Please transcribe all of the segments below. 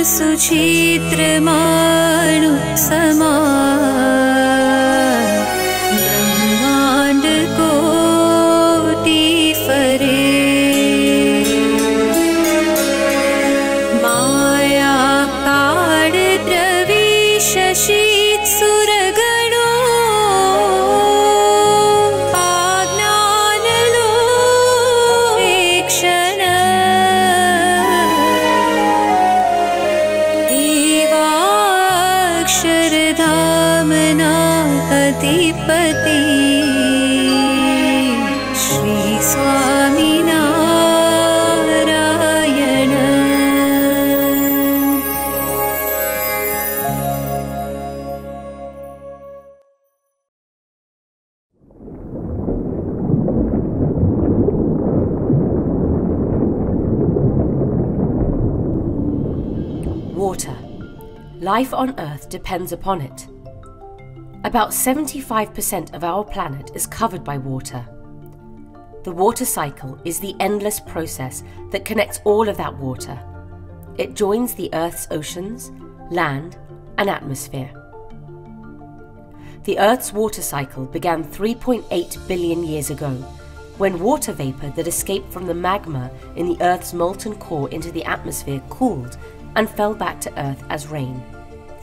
सुचित्रमाणुत्समा ब्रह्मांड कोटि फरे माया काळ द्रविश शीत सुरगणो आज्ञानलो क्षण देवाक्षरधामना अधिपति Shri Swami Narayan. Water. Life on Earth depends upon it. About 75% of our planet is covered by water. The water cycle is the endless process that connects all of that water. It joins the Earth's oceans, land, and atmosphere. The Earth's water cycle began 3.8 billion years ago, when water vapor that escaped from the magma in the Earth's molten core into the atmosphere cooled and fell back to Earth as rain,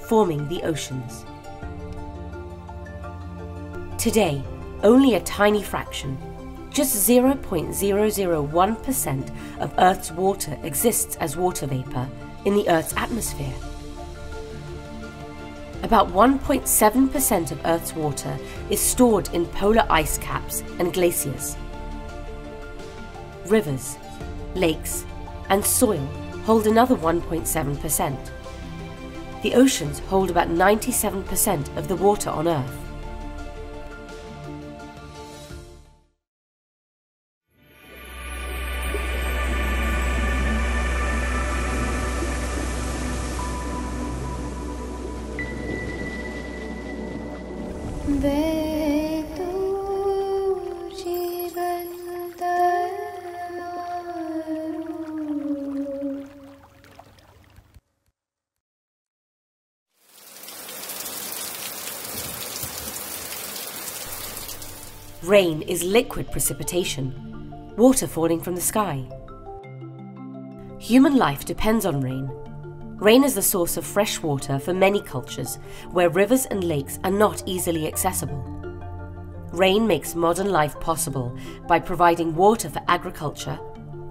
forming the oceans. Today, only a tiny fraction, just 0.001% of Earth's water exists as water vapor in the Earth's atmosphere. About 1.7% of Earth's water is stored in polar ice caps and glaciers. Rivers, lakes, and soil hold another 1.7%. The oceans hold about 97% of the water on Earth. Vahetu Jivan Tamaru. Rain is liquid precipitation, water falling from the sky. Human life depends on rain. Rain is the source of fresh water for many cultures where rivers and lakes are not easily accessible. Rain makes modern life possible by providing water for agriculture,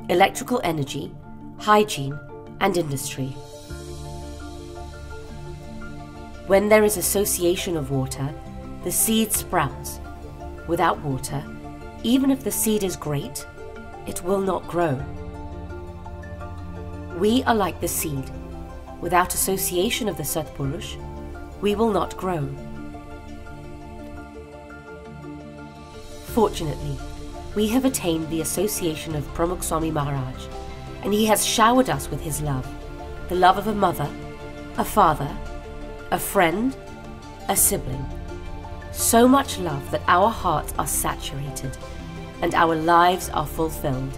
electrical energy, hygiene, and industry. When there is association of water, the seed sprouts. Without water, even if the seed is great, it will not grow. We are like the seed. Without association of the Satpurush, we will not grow. Fortunately, we have attained the association of Pramukh Swami Maharaj, and he has showered us with his love, the love of a mother, a father, a friend, a sibling. So much love that our hearts are saturated and our lives are fulfilled.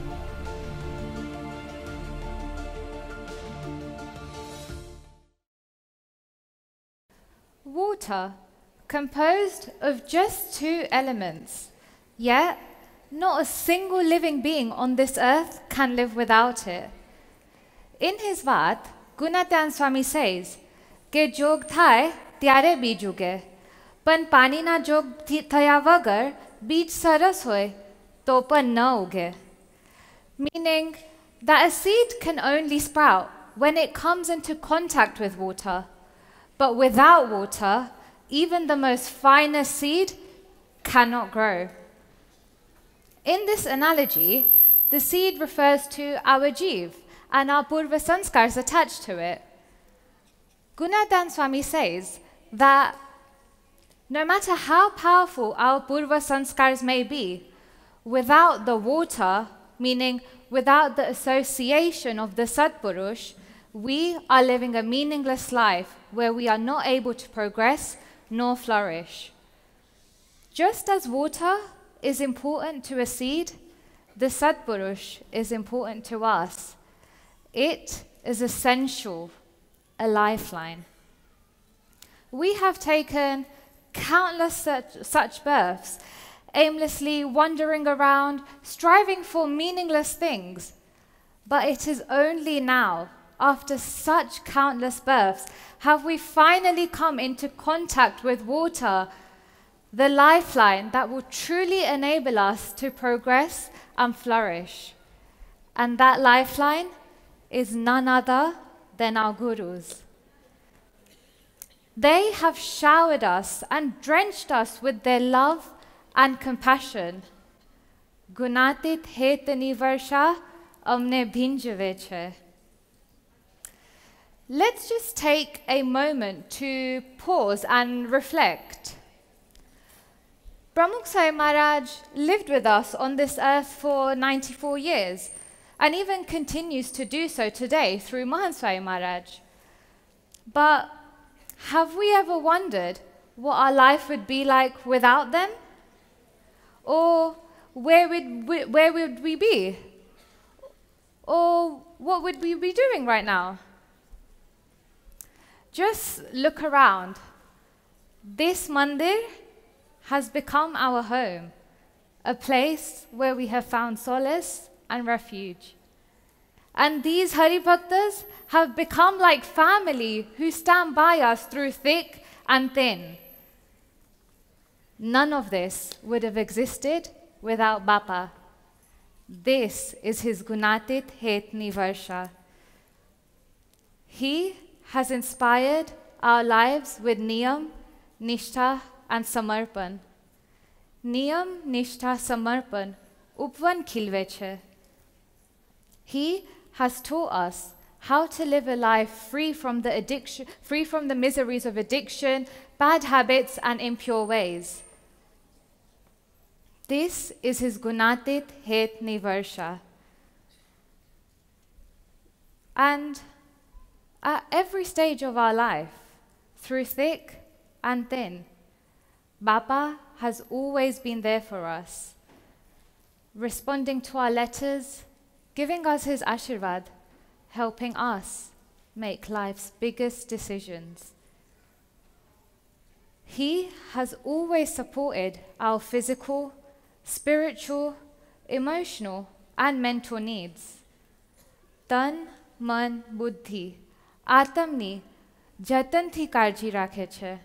Water, composed of just two elements, yet not a single living being on this earth can live without it. In his Vat, Gunatan Swami says, "Ke jog thai tyare bij uge, pan pani na jog thaya vagar bij saras hoy to pan na uge." Meaning that a seed can only sprout when it comes into contact with water. But without water, even the most finest seed cannot grow. In this analogy, the seed refers to our Jiv and our Purva Sanskars attached to it. Gunadan Swami says that no matter how powerful our Purva Sanskars may be, without the water, meaning without the association of the Satpurush, we are living a meaningless life where we are not able to progress nor flourish. Just as water is important to a seed, the Satpurush is important to us. It is essential a lifeline. We have taken countless such births, aimlessly wandering around, striving for meaningless things. But it is only now, after such countless births, have we finally come into contact with water, the lifeline that will truly enable us to progress and flourish. And that lifeline is none other than our gurus. They have showered us and drenched us with their love and compassion. Gunatit hetani varsha amne bhinjave chhe. Let's just take a moment to pause and reflect. Pramukh Maharaj lived with us on this earth for 94 years and even continues to do so today through Maharaj. But have we ever wondered what our life would be like without them? Or where would we be? Or what would we be doing right now? Just look around. This mandir has become our home, a place where we have found solace and refuge. And these Hari Bhaktas have become like family who stand by us through thick and thin. None of this would have existed without Bapa. This is his Gunatit Hetni Varsha. He has inspired our lives with Niyam, Nishtha and Samarpan. Niyam, Nishtha, Samarpan, Upvan khilve chhe. He has taught us how to live a life free from the miseries of addiction, bad habits and impure ways. This is his Gunatit Hetni Varsha. And at every stage of our life, through thick and thin, Bapa has always been there for us, responding to our letters, giving us his Ashirvad, helping us make life's biggest decisions. He has always supported our physical, spiritual, emotional, and mental needs. Tan, man, buddhi, atamni, jatanthi karji rakhe chhe.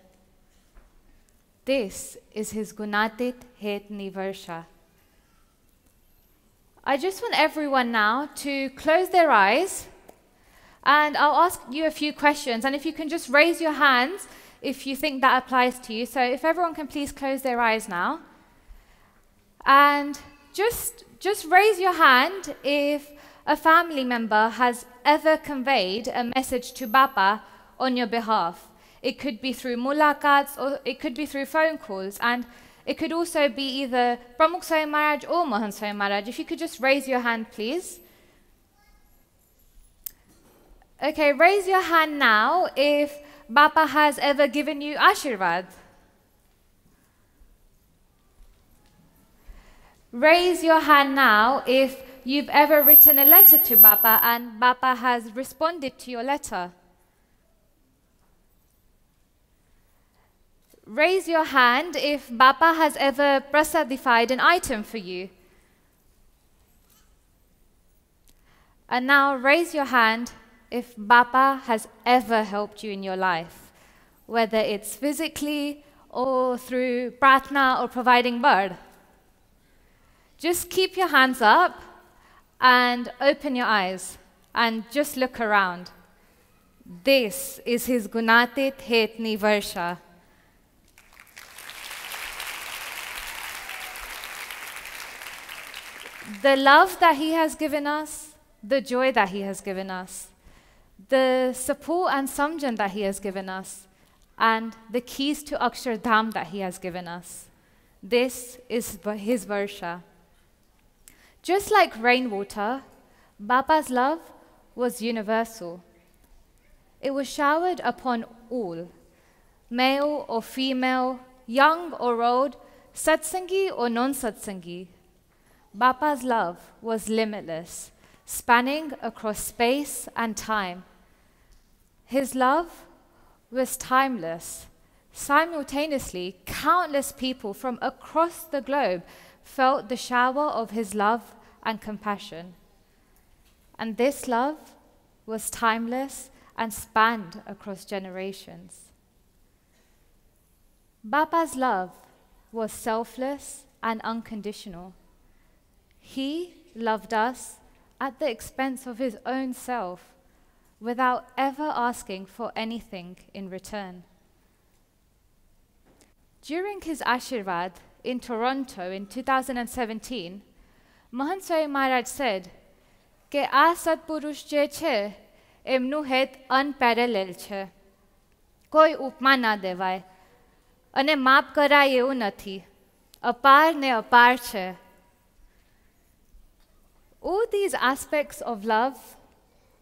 This is his Gunatit Hetni Varsha. I just want everyone now to close their eyes, and I'll ask you a few questions, and if you can just raise your hands if you think that applies to you. So if everyone can please close their eyes now. And just raise your hand if a family member has ever conveyed a message to Bapa on your behalf. It could be through mulaqats or it could be through phone calls, and it could also be either Pramukh Maharaj or Mohan Maharaj. If you could just raise your hand, please. Okay, raise your hand now if Bapa has ever given you Ashirvad. Raise your hand now if you've ever written a letter to Bapa and Bapa has responded to your letter. Raise your hand if Bapa has ever prasadified an item for you. And now raise your hand if Bapa has ever helped you in your life, whether it's physically or through pratna or providing bird. Just keep your hands up and open your eyes and just look around. This is his Gunatit Hetni Varsha. The love that he has given us, the joy that he has given us, the support and samjan that he has given us, and the keys to Akshardham that he has given us. This is his Varsha. Just like rainwater, Bapa's love was universal. It was showered upon all, male or female, young or old, satsangi or non-satsangi. Bapa's love was limitless, spanning across space and time. His love was timeless. Simultaneously, countless people from across the globe felt the shower of his love and compassion. And this love was timeless and spanned across generations. Bapa's love was selfless and unconditional. He loved us at the expense of his own self, without ever asking for anything in return. During his Ashirvad in Toronto in 2017, Mahant Swami Maharaj said, "Ke aa Satpurush je chhe, emnu het unparalleled chhe. Koi upma na devaય, ane માપ કરાય એવું નથી. અપાર ને અપાર છે." All these aspects of love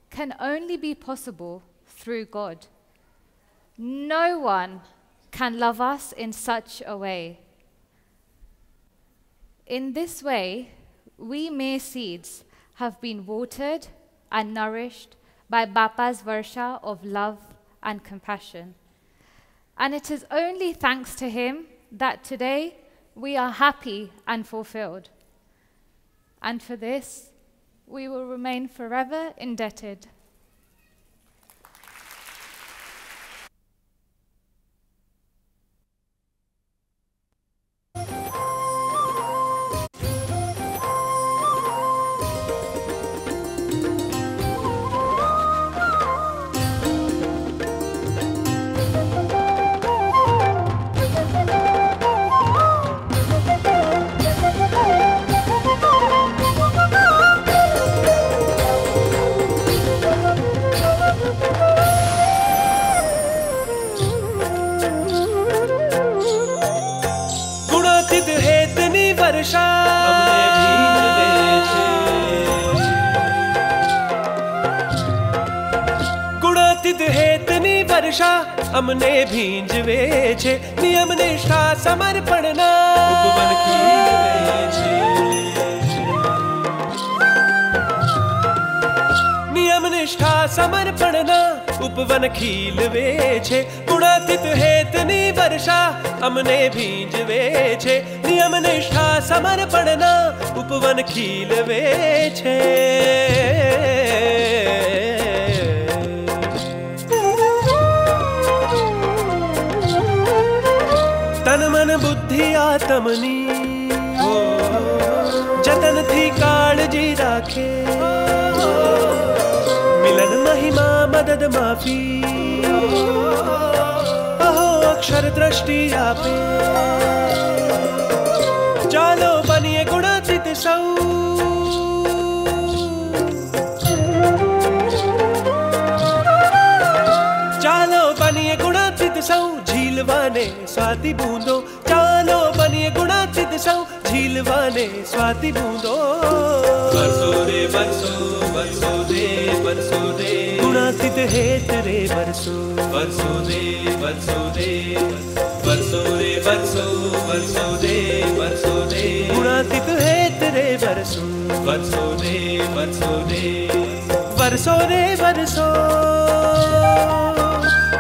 can only be possible through God. No one can love us in such a way. In this way, we mere seeds have been watered and nourished by Bapa's varsha of love and compassion. And it is only thanks to him that today we are happy and fulfilled. And for this, we will remain forever indebted. અમને ભીંજવે છે નિયમ નિષ્ઠા સમર્પણના ઉપવન ખીલવે છે નિયમ નિષ્ઠા સમર્પણના ઉપવન ખીલવે છે ગુણાતીત હેતની વર્ષા અમને ભીંજવે છે નિયમ નિષ્ઠા સમર્પણના ઉપવન ખીલવે છે तन मन बुद्धि आत्मनी जतन थी काळजी राखे मिलन महिमा मदद माफी अहो अक्षर दृष्टि आपे चालो बनिए गुणातीत सौ चालो बनिए गुणातीत सौ झीलवाने स्वाति बूंदो चालो बनिए गुणातीत सौ झीलवाने स्वाति बूंदो बरसो रे बरसो बरसो रे बरसो रे गुणातीत हेत रे बरसो बरसो रे बरसो रे बरसो रे बरसो बरसो रे बरसो रे गुणातीत हेत रे बरसो बरसो रे बरसो रे बरसो रे बरसो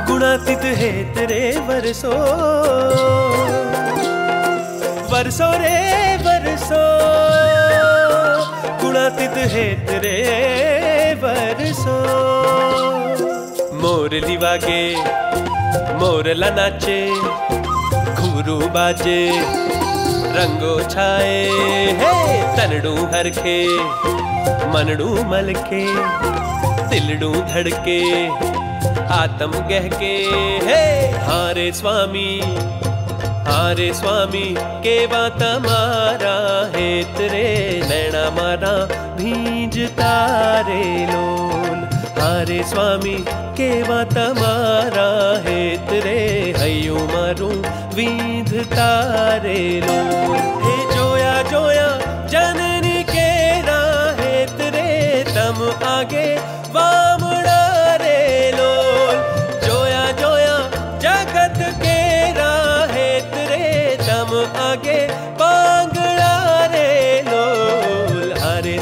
गुणातीत हेत रे बरसो बरसो रे बरसो गुणातीत हेत रे बरसो मोरली वागे मोरला नाचे घुंघरू बाजे रंगो छाए हे तनडू हरखे मनडू मलके दिलडू धड़के आत्म गहके हे हारे स्वामी केवा तमारा हेत रे नैना मारा भींज तारे लोल हारे स्वामी केवा तमारा हेत रे हयो मारू वींध तारे लोल हे जोया जोया जननी केरा हेत रे तम आगे वामड़ा आगे पांगड़ा रे लोल हारे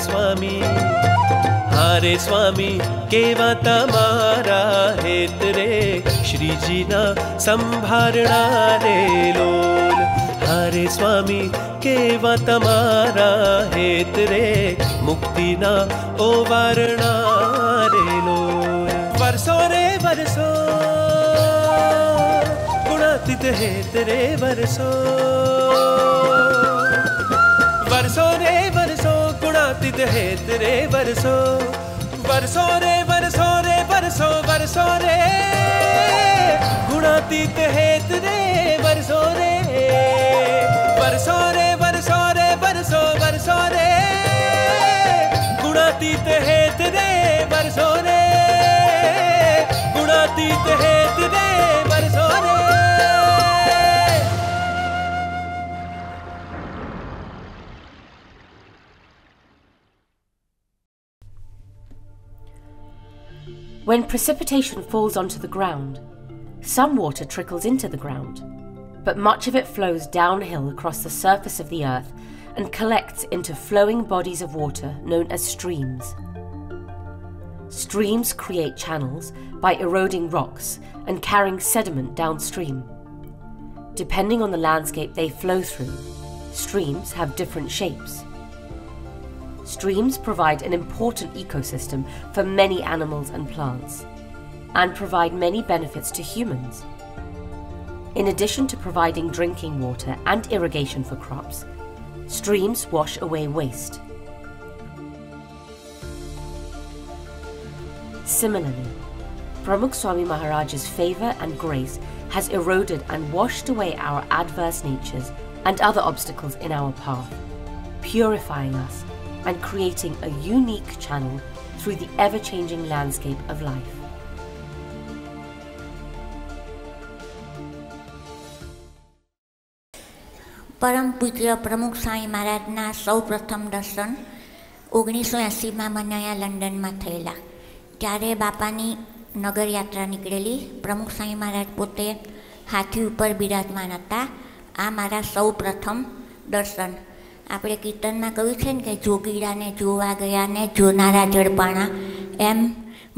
स्वामी केवा तमारा तमारा हेत रे श्रीजी ना संभारणा रे लोल हारे स्वामी केवा तमारा हेत रे मुक्ति ना ओवारणा रे लोल वर्षो रे वर्षो गुणातीत हेत रे वर्षो वर्षो रे वर्षो गुणातीत हेत रे वर्षो वर्षो रे वर्षो रे वर्षो वर्षो रे गुणातीत हेत रे वर्षो रे वर्षो रे वर्षो रे वर्षो वर्षो रे गुणातीत हेत रे वर्षो रे गुणातीत हेत रे वर्षो रे. When precipitation falls onto the ground, some water trickles into the ground, but much of it flows downhill across the surface of the earth and collects into flowing bodies of water known as streams. Streams create channels by eroding rocks and carrying sediment downstream. Depending on the landscape they flow through, streams have different shapes. Streams provide an important ecosystem for many animals and plants, and provide many benefits to humans. In addition to providing drinking water and irrigation for crops, streams wash away waste. Similarly, Pramukh Swami Maharaj's favour and grace has eroded and washed away our adverse natures and other obstacles in our path, purifying us and creating a unique channel through the ever-changing landscape of life. परम पूज्य प्रमुख स्वामी महाराजना सौ प्रथम दर्शन 1980 में मनाया London में थयेला त्यारे बापानी नगर यात्रा निकळेली. प्रमुख स्वामी महाराज पोते हाथी पर बिराजमान हता. आ मारा सौ प्रथम दर्शन. આપણે કીર્તનમાં કહ્યું છે ને કે જોગીડાને જોવા ગયા ને જોનારા જળપાણા, એમ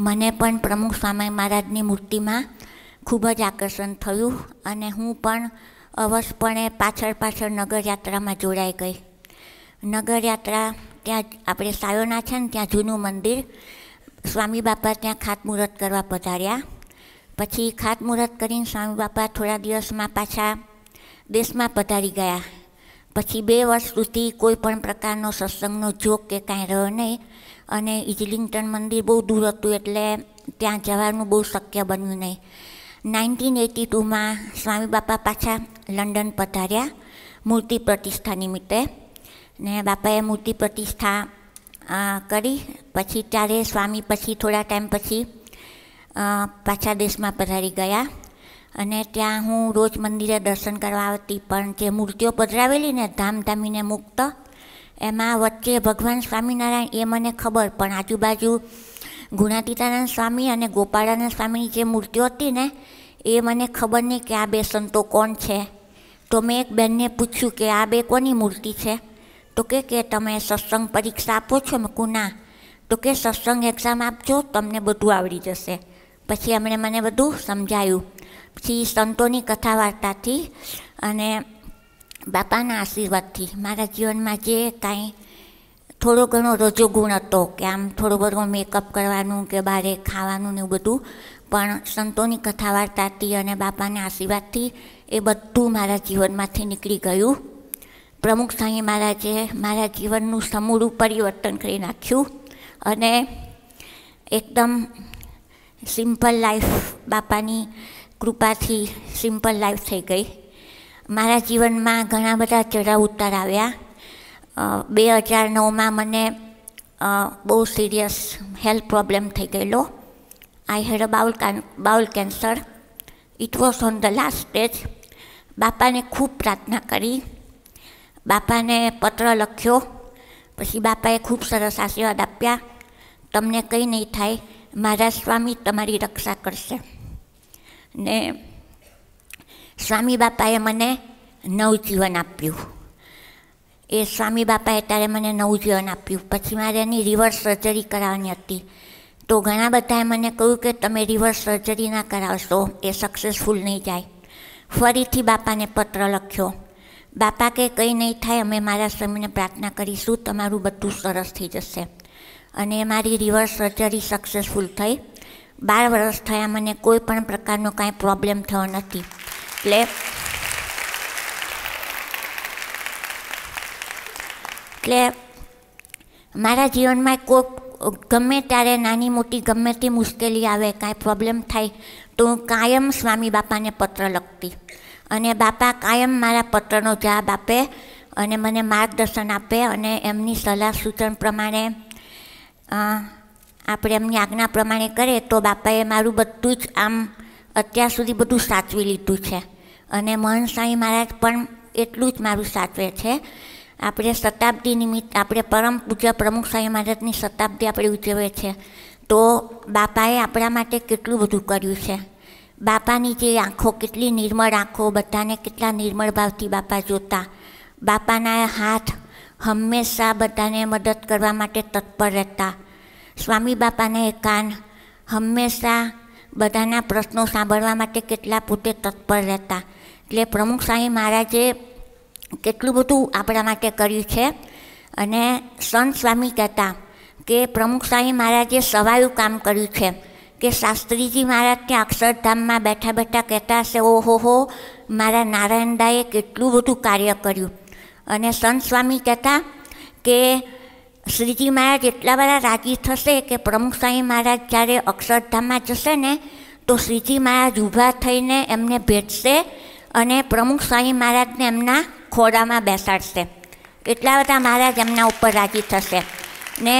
મને પણ પ્રમુખ સ્વામી મહારાજની મૂર્તિમાં ખૂબ જ આકર્ષણ થયું અને હું પણ અવશ્યપણે પાછળ નગરયાત્રામાં જોડાઈ ગઈ. નગરયાત્રા ત્યાં આપણે સાયોના છે ને ત્યાં જૂનું મંદિર, સ્વામી બાપા ત્યાં ખાતમુહૂર્ત કરવા પધાર્યા. પછી ખાતમુહૂર્ત કરીને સ્વામી બાપા થોડા દિવસમાં પાછા દેશમાં પધારી ગયા. પછી 2 વર્ષ સુધી કોઈ પણ પ્રકારનો સત્સંગનો જોગ કે કાંઈ રહ્યો નહીં અને ઇઝલિંગ્ટન મંદિર બહુ દૂર હતું એટલે ત્યાં જવાનું બહુ શક્ય બન્યું નહીં. 1982માં સ્વામી બાપા પાછા લંડન પધાર્યા મૂર્તિ પ્રતિષ્ઠા નિમિત્તે ને બાપાએ મૂર્તિ પ્રતિષ્ઠા કરી. પછી ત્યારે સ્વામી પછી થોડા ટાઈમ પછી પાછા દેશમાં પધારી ગયા અને ત્યાં હું રોજ મંદિરે દર્શન કરવા આવતી. પણ જે મૂર્તિઓ પધરાવેલી ને ધામધામીને મુક્ત, એમાં વચ્ચે ભગવાન સ્વામિનારાયણ એ મને ખબર, પણ આજુબાજુ ગુણાતીતાનંદ સ્વામી અને ગોપાળાનંદ સ્વામીની જે મૂર્તિઓ હતી ને એ મને ખબર નહીં કે આ 2 સંતો કોણ છે. તો મેં એક બેનને પૂછ્યું કે આ 2 કોની મૂર્તિ છે? તો કે તમે સત્સંગ પરીક્ષા આપો છો? મેં કહ્યું ના. તો કે સત્સંગ એક્ઝામ આપજો, તમને બધું આવડી જશે. પછી એમણે મને બધું સમજાયું. પછી સંતોની કથા વાર્તાથી અને બાપાના આશીર્વાદથી મારા જીવનમાં જે કાંઈ થોડો ઘણો રજોગુણ હતો કે આમ થોડો બધો મેકઅપ કરવાનું કે બહારે ખાવાનું ને એવું બધું, પણ સંતોની કથા વાર્તાથી અને બાપાના આશીર્વાદથી એ બધું મારા જીવનમાંથી નીકળી ગયું. પ્રમુખ સ્વામી મહારાજે મારા જીવનનું સમૂળું પરિવર્તન કરી નાખ્યું અને એકદમ સિમ્પલ લાઈફ બાપાની કૃપાથી સિમ્પલ લાઈફ થઈ ગઈ. મારા જીવનમાં ઘણા બધા ચઢાવ ઉતાર આવ્યા. 2009માં મને બહુ સિરિયસ હેલ્થ પ્રોબ્લેમ થઈ ગયેલો. I had a bowel cancer. It was on the last stage. બાપાને ખૂબ પ્રાર્થના કરી, બાપાને પત્ર લખ્યો. પછી બાપાએ ખૂબ સરસ આશીર્વાદ આપ્યા. તમને કંઈ નહીં થાય, મારા સ્વામી તમારી રક્ષા કરશે. ને સ્વામી બાપાએ મને નવજીવન આપ્યું. એ સ્વામી બાપાએ ત્યારે મને નવજીવન આપ્યું. પછી મારે એની રિવર્સ સર્જરી કરાવવાની હતી. તો ઘણા બધાએ મને કહ્યું કે તમે રિવર્સ સર્જરી ના કરાવશો, એ સક્સેસફુલ નહીં જાય. ફરીથી બાપાને પત્ર લખ્યો. બાપા કે કંઈ નહીં થાય, અમે મારા સ્વામીને પ્રાર્થના કરીશું, તમારું બધું સરસ થઈ જશે. અને મારી રિવર્સ સર્જરી સક્સેસફુલ થઈ. 12 વર્ષ થયા, મને કોઈ પણ પ્રકારનો કાંઈ પ્રોબ્લેમ થયો નથી. એટલે મારા જીવનમાં ગમે ત્યારે નાની મોટી ગમે તે મુશ્કેલી આવે, કાંઈ પ્રોબ્લેમ થાય તો હું કાયમ સ્વામી બાપાને પત્ર લખતી. અને બાપા કાયમ મારા પત્રનો જવાબ આપે અને મને માર્ગદર્શન આપે. અને એમની સલાહ સૂચન પ્રમાણે આપણે એમની આજ્ઞા પ્રમાણે કરીએ તો બાપાએ મારું બધું જ આમ અત્યાર સુધી બધું સાચવી લીધું છે. અને મહંત સ્વામી મહારાજ પણ એટલું જ મારું સાચવે છે. આપણે શતાબ્દી નિમિત્ત આપણે પરમ પૂજ્ય પ્રમુખ સ્વામી મહારાજની શતાબ્દી આપણે ઉજવીએ છીએ, તો બાપાએ આપણા માટે કેટલું બધું કર્યું છે. બાપાની જે આંખો, કેટલી નિર્મળ આંખો, બધાને કેટલા નિર્મળ ભાવથી બાપા જોતા. બાપાના હાથ હંમેશા બધાને મદદ કરવા માટે તત્પર રહેતા. સ્વામી બાપાને કાન હંમેશા બધાના પ્રશ્નો સાંભળવા માટે કેટલા પોતે તત્પર રહેતા. એટલે પ્રમુખ સ્વામી મહારાજે કેટલું બધું આપણા માટે કર્યું છે. અને સંત સ્વામી કહેતા કે પ્રમુખ સ્વામી મહારાજે સવાયું કામ કર્યું છે, કે શાસ્ત્રીજી મહારાજ ત્યાં અક્ષરધામમાં બેઠા બેઠા કહેતા હશે, ઓહો મારા નારાયણદાએ કેટલું બધું કાર્ય કર્યું. અને સંત સ્વામી કહેતા કે શ્રીજી મહારાજ એટલા બધા રાજી થશે કે પ્રમુખ સ્વામી મહારાજ જ્યારે અક્ષરધામમાં જશે ને તો શ્રીજી મહારાજ ઊભા થઈને એમને ભેટશે અને પ્રમુખ સ્વામી મહારાજને એમના ખોળામાં બેસાડશે. એટલા બધા મહારાજ એમના ઉપર રાજી થશે. ને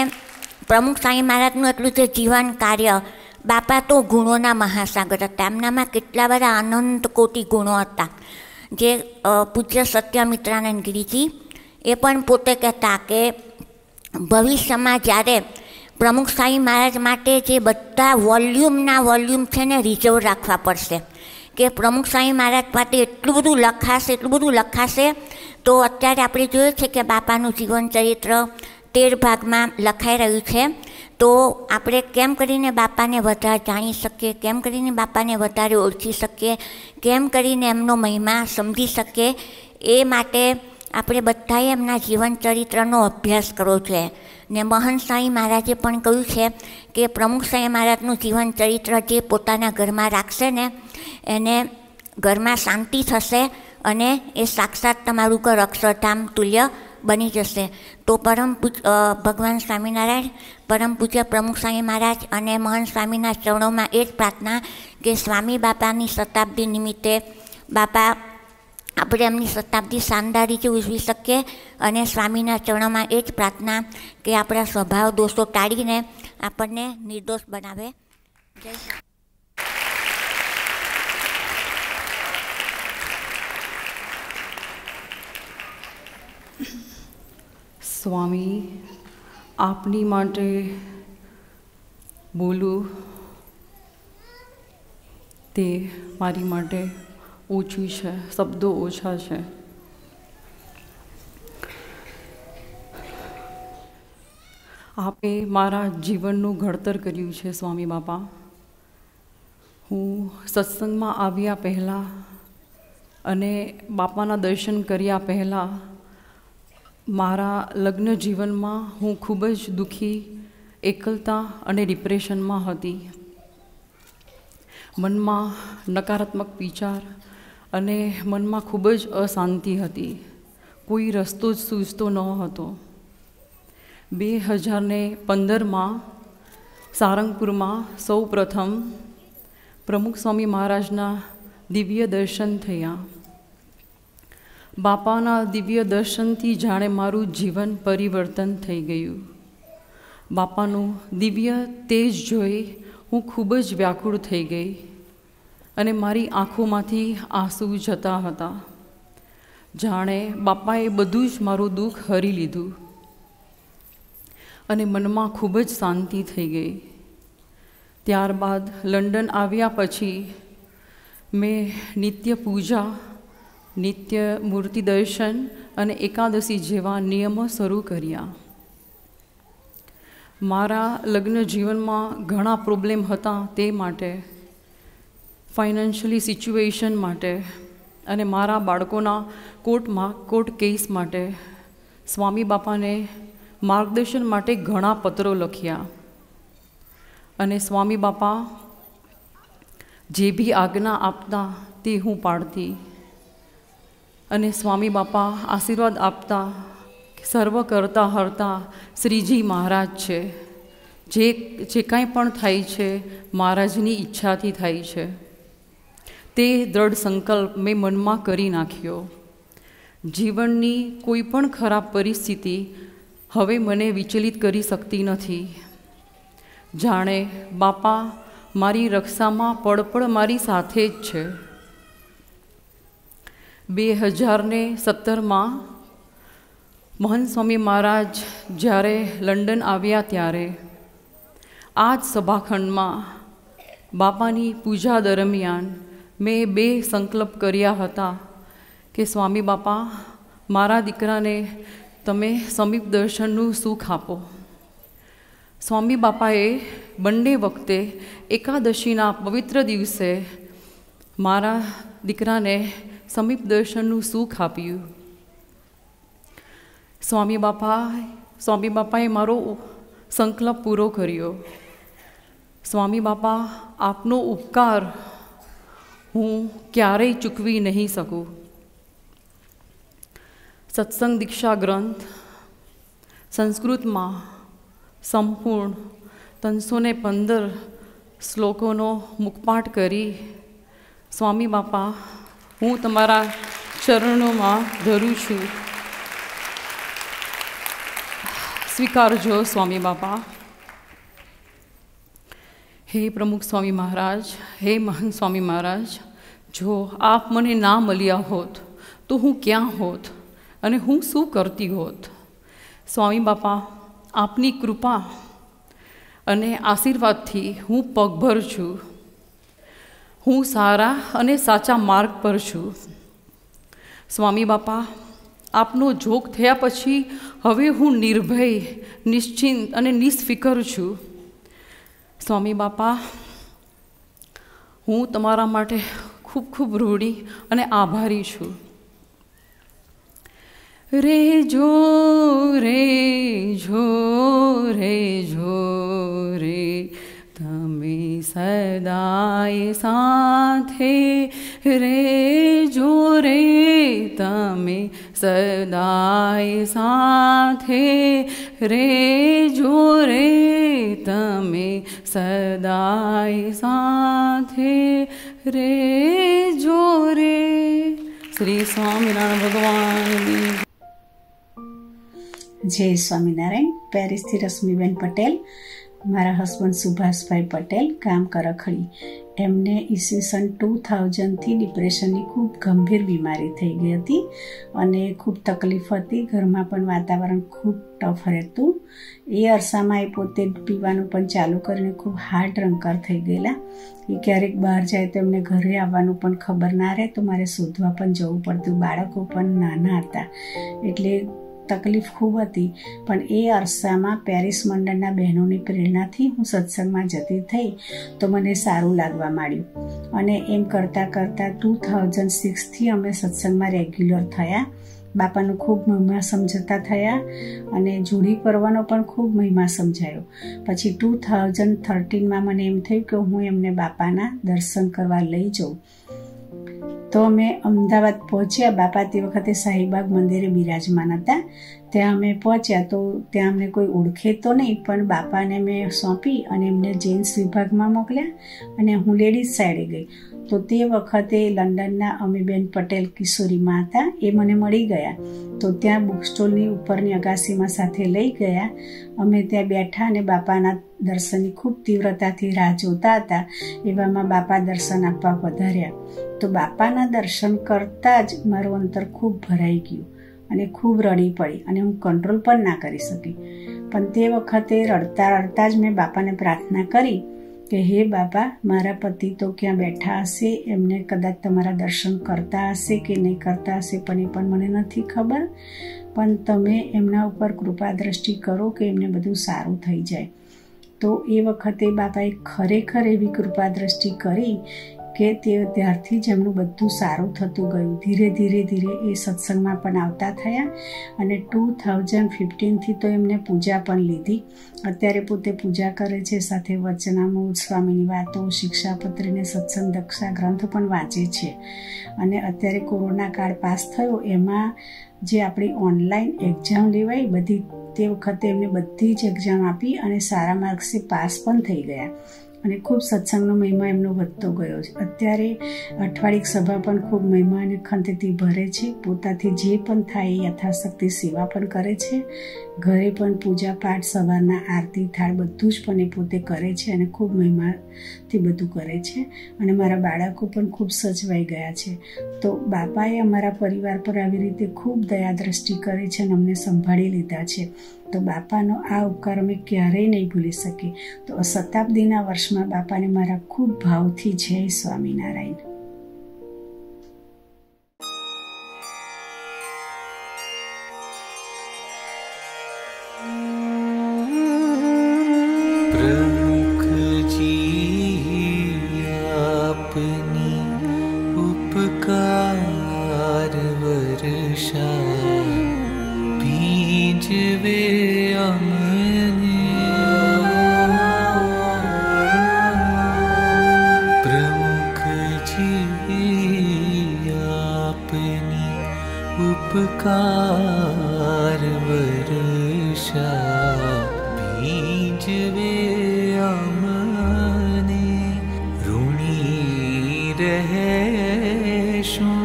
પ્રમુખ સ્વામી મહારાજનું એટલું જે જીવન કાર્ય, બાપા તો ગુણોના મહાસાગર હતા. એમનામાં કેટલા બધા અનંત કોટી ગુણો હતા. જે પૂજ્ય સત્યમિત્રાનંદ ગિરિજી એ પણ પોતે કહેતા કે ભવિષ્યમાં જ્યારે પ્રમુખ સ્વામી મહારાજ માટે જે બધા વોલ્યુમ છે ને રિઝર્વ રાખવા પડશે. કે પ્રમુખ સ્વામી મહારાજ માટે એટલું બધું લખાશે. તો અત્યારે આપણે જોયું છે કે બાપાનું જીવન ચરિત્ર 13 ભાગમાં લખાઈ રહ્યું છે. તો આપણે કેમ કરીને બાપાને વધારે જાણી શકીએ, કેમ કરીને બાપાને વધારે ઓળખી શકીએ, કેમ કરીને એમનો મહિમા સમજી શકીએ, એ માટે આપણે બધાએ એમના જીવન ચરિત્રનો અભ્યાસ કરવો જોઈએ. ને મહંત સ્વામી મહારાજે પણ કહ્યું છે કે પ્રમુખ સ્વામી મહારાજનું જીવન ચરિત્ર જે પોતાના ઘરમાં રાખશે ને એને ઘરમાં શાંતિ થશે અને એ સાક્ષાત તમારું ઘર અક્ષરધામ તુલ્ય બની જશે. તો ભગવાન સ્વામિનારાયણ, પરમ પૂજ્ય પ્રમુખ સ્વામી મહારાજ અને મહંત સ્વામીના ચરણોમાં એ જ પ્રાર્થના કે સ્વામી બાપાની શતાબ્દી નિમિત્તે બાપા આપણે એમની શતાબ્દી શાનદાર રીતે ઉજવી શકીએ. અને સ્વામીના ચરણોમાં એ જ પ્રાર્થના કે આપણા સ્વભાવ દોષો ટાળીને આપણને નિર્દોષ બનાવે. જય સ્વામી, આપની માટે બોલું તે મારી માટે ઓછું છે, શબ્દો ઓછા છે. આપે મારા જીવનનું ઘડતર કર્યું છે સ્વામી બાપા. હું સત્સંગમાં આવ્યા પહેલાં અને બાપાના દર્શન કર્યા પહેલાં મારા લગ્ન જીવનમાં હું ખૂબ જ દુઃખી, એકલતા અને ડિપ્રેશનમાં હતી. મનમાં નકારાત્મક વિચાર અને મનમાં ખૂબ જ અશાંતિ હતી. કોઈ રસ્તો જ સૂઝતો ન હતો. 2015માં સારંગપુરમાં સૌ પ્રથમ પ્રમુખ સ્વામી મહારાજના દિવ્ય દર્શન થયા. બાપાના દિવ્ય દર્શનથી જાણે મારું જીવન પરિવર્તન થઈ ગયું. બાપાનું દિવ્ય તેજ જોઈ હું ખૂબ જ વ્યાકુળ થઈ ગઈ અને મારી આંખોમાંથી આંસુ જતા હતા. જાણે બાપાએ બધું જ મારું દુઃખ હરી લીધું અને મનમાં ખૂબ જ શાંતિ થઈ ગઈ. ત્યારબાદ લંડન આવ્યા પછી મેં નિત્ય પૂજા, નિત્ય મૂર્તિ દર્શન અને એકાદશી જેવા નિયમો શરૂ કર્યા. મારા લગ્ન જીવનમાં ઘણા પ્રોબ્લેમ હતા, તે માટે, ફાઇનાન્શિયલી સિચ્યુએશન માટે અને મારા બાળકોના કોર્ટ કેસ માટે સ્વામી બાપાને માર્ગદર્શન માટે ઘણા પત્રો લખ્યા. અને સ્વામી બાપા જે બી આજ્ઞા આપતા તે હું પાડતી. અને સ્વામી બાપા આશીર્વાદ આપતા, સર્વ કરતા હરતા શ્રીજી મહારાજ છે. જે કાંઈ પણ થાય છે મહારાજની ઈચ્છાથી થાય છે. તે દ્રઢ સંકલ્પ મેં મનમાં કરી નાખ્યો. જીવનની કોઈ પણ ખરાબ પરિસ્થિતિ હવે મને વિચલિત કરી શકતી નથી. જાણે બાપા મારી રક્ષામાં પડપડ મારી સાથે જ છે. 2017માં મહંત સ્વામી મહારાજ જ્યારે લંડન આવ્યા ત્યારે આ જ સભાખંડમાં બાપાની પૂજા દરમિયાન મેં 2 સંકલ્પ કર્યા હતા કે સ્વામી બાપા, મારા દીકરાને તમે સમીપ દર્શનનું સુખ આપો. સ્વામી બાપાએ બંને વખતે એકાદશીના પવિત્ર દિવસે મારા દીકરાને સમીપ દર્શનનું સુખ આપ્યું. સ્વામી બાપાએ મારો સંકલ્પ પૂરો કર્યો. સ્વામી બાપા, આપનો ઉપકાર હું ક્યારેય ચૂકવી નહીં શકું. સત્સંગ દીક્ષા ગ્રંથ સંસ્કૃતમાં સંપૂર્ણ 315 શ્લોકોનો મુખપાઠ કરી સ્વામી બાપા, હું તમારા ચરણોમાં ધરું છું. સ્વીકારજો સ્વામી બાપા. હે પ્રમુખ સ્વામી મહારાજ, હે મહંત સ્વામી મહારાજ, જો આપ મને ના મળ્યા હોત તો હું ક્યાં હોત અને હું શું કરતી હોત? સ્વામી બાપા, આપની કૃપા અને આશીર્વાદથી હું પગભર છું. હું સારા અને સાચા માર્ગ પર છું. સ્વામી બાપા, આપનો જોગ થયા પછી હવે હું નિર્ભય, નિશ્ચિંત અને નિષ્ફિકર છું. સ્વામી બાપા, હું તમારા માટે ખૂબ ખૂબ ઋણી અને આભારી છું. રેજો રેજો રેજો રે તમે સદાય સાથે, રેજો રે તમે સદાય સાથે, રેજો રે તમે સદાય સાથે, રેજો રે. શ્રી સ્વામિનારાયણ ભગવાનની જય સ્વામિનારાયણ. પેરિસથી રશ્મિબેન પટેલ. મારા હસબન્ડ સુભાષભાઈ પટેલ, ગામ કરખડી. એમને ઈસવીસન 2000થી ડિપ્રેશનની ખૂબ ગંભીર બીમારી થઈ ગઈ હતી અને ખૂબ તકલીફ હતી. ઘરમાં પણ વાતાવરણ ખૂબ ટફ રહેતું. એ અરસામાં એ પોતે પીવાનું પણ ચાલુ કરીને ખૂબ હાર્ડ ડ્રંકર થઈ ગયેલા. એ ક્યારેક બહાર જાય તો એમને ઘરે આવવાનું પણ ખબર ના રહે, તો મારે શોધવા પણ જવું પડતું. બાળકો પણ નાના હતા એટલે તકલીફ ખૂબ હતી. પણ એ અરસામાં પેરિસ મંડળના બહેનોની પ્રેરણાથી હું સત્સંગમાં જતી થઈ તો મને સારું લાગવા માંડ્યું. અને એમ કરતાં કરતાં 2006થી અમે સત્સંગમાં રેગ્યુલર થયા. બાપાનો ખૂબ મહિમા સમજતા થયા અને જોડી કરવાનો પણ ખૂબ મહિમા સમજાયો. પછી 2013માં મને એમ થયું કે હું એમને બાપાના દર્શન કરવા લઈ જાઉં. તો અમે અમદાવાદ પહોંચ્યા. બાપા તે વખતે શાહીબાગ મંદિરે બિરાજમાન હતા. ત્યાં અમે પહોંચ્યા તો ત્યાં અમને કોઈ ઓળખે તો નહીં, પણ બાપાને મેં સોંપી અને એમને જેન્ટ્સ વિભાગમાં મોકલ્યા અને હું લેડીઝ સાઈડે ગઈ. તો તે વખતે લંડનના અમીબેન પટેલ કિશોરીમાં હતા, એ મને મળી ગયા. તો ત્યાં બુક સ્ટોલની ઉપરની અગાસીમાં સાથે લઈ ગયા. અમે ત્યાં બેઠા અને બાપાના દર્શનની ખૂબ તીવ્રતાથી રાહ જોતા હતા. એવામાં બાપા દર્શન આપવા વધાર્યા. તો બાપાના દર્શન કરતાં જ મારું અંતર ખૂબ ભરાઈ ગયું અને ખૂબ રડી પડી અને હું કંટ્રોલ પણ ના કરી શકી. પણ તે વખતે રડતા રડતા જ મેં બાપાને પ્રાર્થના કરી કે હે બાપા, મારા પતિ તો ક્યાં બેઠા હશે, એમને કદાચ તમારા દર્શન કરતા હશે કે નહીં કરતા હશે, પણ એ પણ મને નથી ખબર. પણ તમે એમના ઉપર કૃપા દ્રષ્ટિ કરો કે એમને બધું સારું થઈ જાય. તો એ વખતે બાપાએ ખરેખર એવી કૃપા દ્રષ્ટિ કરી કે તે ત્યારથી જ એમનું બધું સારું થતું ગયું. ધીરે ધીરે ધીરે એ સત્સંગમાં પણ આવતા થયા અને 2015થી તો એમને પૂજા પણ લીધી. અત્યારે પોતે પૂજા કરે છે, સાથે વચનામૃત, સ્વામીની વાતો, શિક્ષાપત્રીને સત્સંગ દક્ષા ગ્રંથ પણ વાંચે છે. અને અત્યારે કોરોના કાળ પાસ થયો એમાં જે આપણી ઓનલાઈન એક્ઝામ લેવાઈ બધી, તે વખતે એમને બધી જ એક્ઝામ આપી અને સારા માર્ક્સથી પાસ પણ થઈ ગયા. અને ખૂબ સત્સંગનો મહિમા એમનો વધતો ગયો છે. અત્યારે અઠવાડિક સભા પણ ખૂબ મહિમા અને ખંતથી ભરે છે. પોતાથી જે પણ થાય એ યથાશક્તિ સેવા પણ કરે છે. ઘરે પણ પૂજા પાઠ, સવારના આરતી, થાળ બધું જ પણ એ પોતે કરે છે અને ખૂબ મહિમાથી બધું કરે છે. અને મારા બાળકો પણ ખૂબ સચવાઈ ગયા છે. તો બાપાએ અમારા પરિવાર પર આવી રીતે ખૂબ દયા દ્રષ્ટિ કરે છે અને અમને સંભાળી લીધા છે. તો બાપાનો આ ઉપકાર અમે ક્યારેય નહીં ભૂલી શકીએ. તો શતાબ્દીના વર્ષમાં બાપાને મારા ખૂબ ભાવથી જય સ્વામિનારાયણ. प्रमुख जी आपनी उपकार वर्षा बीजवे अमने. प्रमुख जी आपनी उपकार वर्षा बीजवे अमने. ऋणी रहेशुं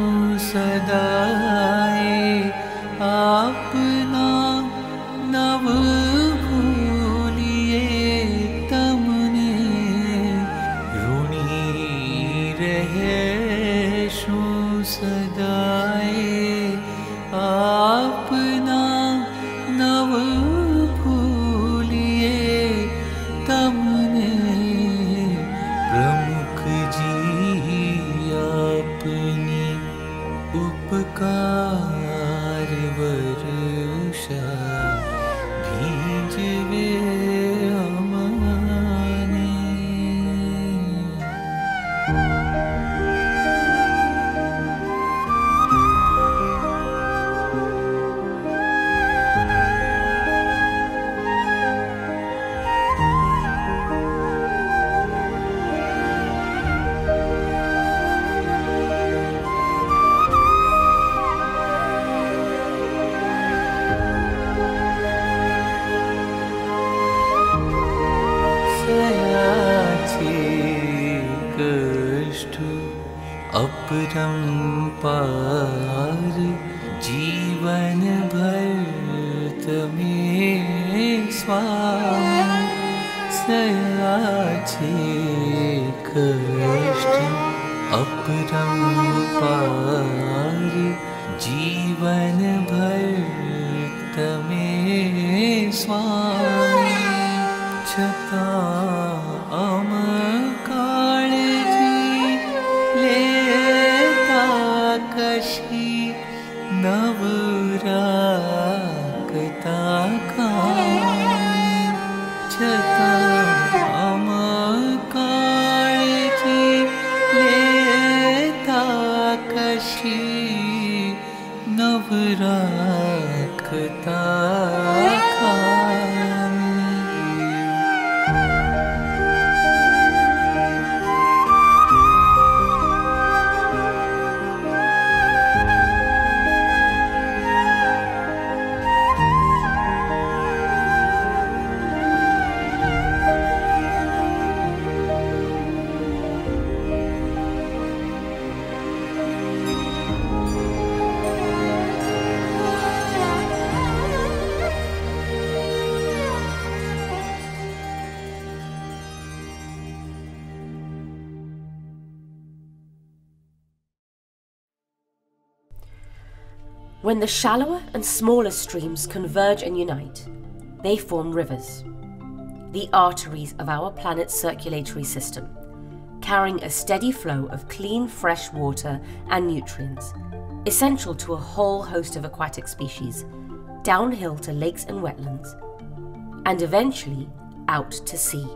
सदाए आपना नव भूलिए तमने. ऋणी रहेशुं सदाए आपना नव भूलिए तमने. प्रमुख जी आपनी उपकार वर्षा भीजवे अमने. अपरंपार जीवन भर तमें स्वामी. सयाचे कष्ट अपरंपार जीवन भर तमें स्वामी. छતાં अम काळजी लेता कशी नवराकता काळी. छતાં अम काळजी लेता कशी नवराकता काळी. When the shallower and smaller streams converge and unite, they form rivers, the arteries of our planet's circulatory system, carrying a steady flow of clean, fresh water and nutrients, essential to a whole host of aquatic species, downhill to lakes and wetlands, and eventually out to sea.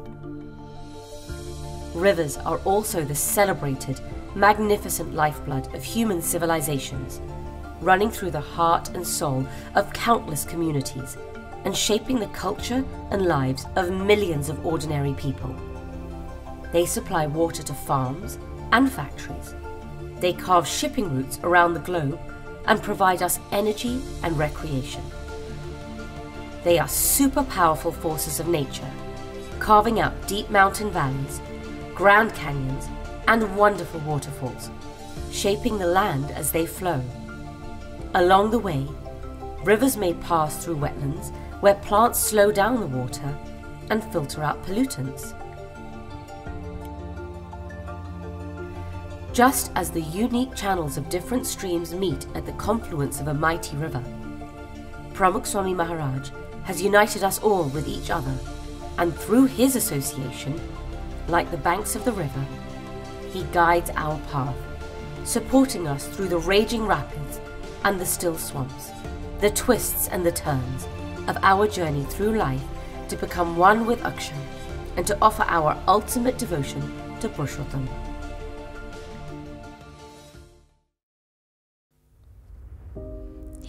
Rivers are also the celebrated, magnificent lifeblood of human civilizations, running through the heart and soul of countless communities and shaping the culture and lives of millions of ordinary people. They supply water to farms and factories. They carve shipping routes around the globe and provide us energy and recreation. They are super powerful forces of nature, carving out deep mountain valleys, grand canyons, and wonderful waterfalls, shaping the land as they flow. Along the way, rivers may pass through wetlands where plants slow down the water and filter out pollutants. Just as the unique channels of different streams meet at the confluence of a mighty river, Pramukh Swami Maharaj has united us all with each other, and through his association, like the banks of the river, he guides our path, supporting us through the raging rapids and the still swamps, the twists and the turns of our journey through life to become one with Akshay and to offer our ultimate devotion to Purushottam.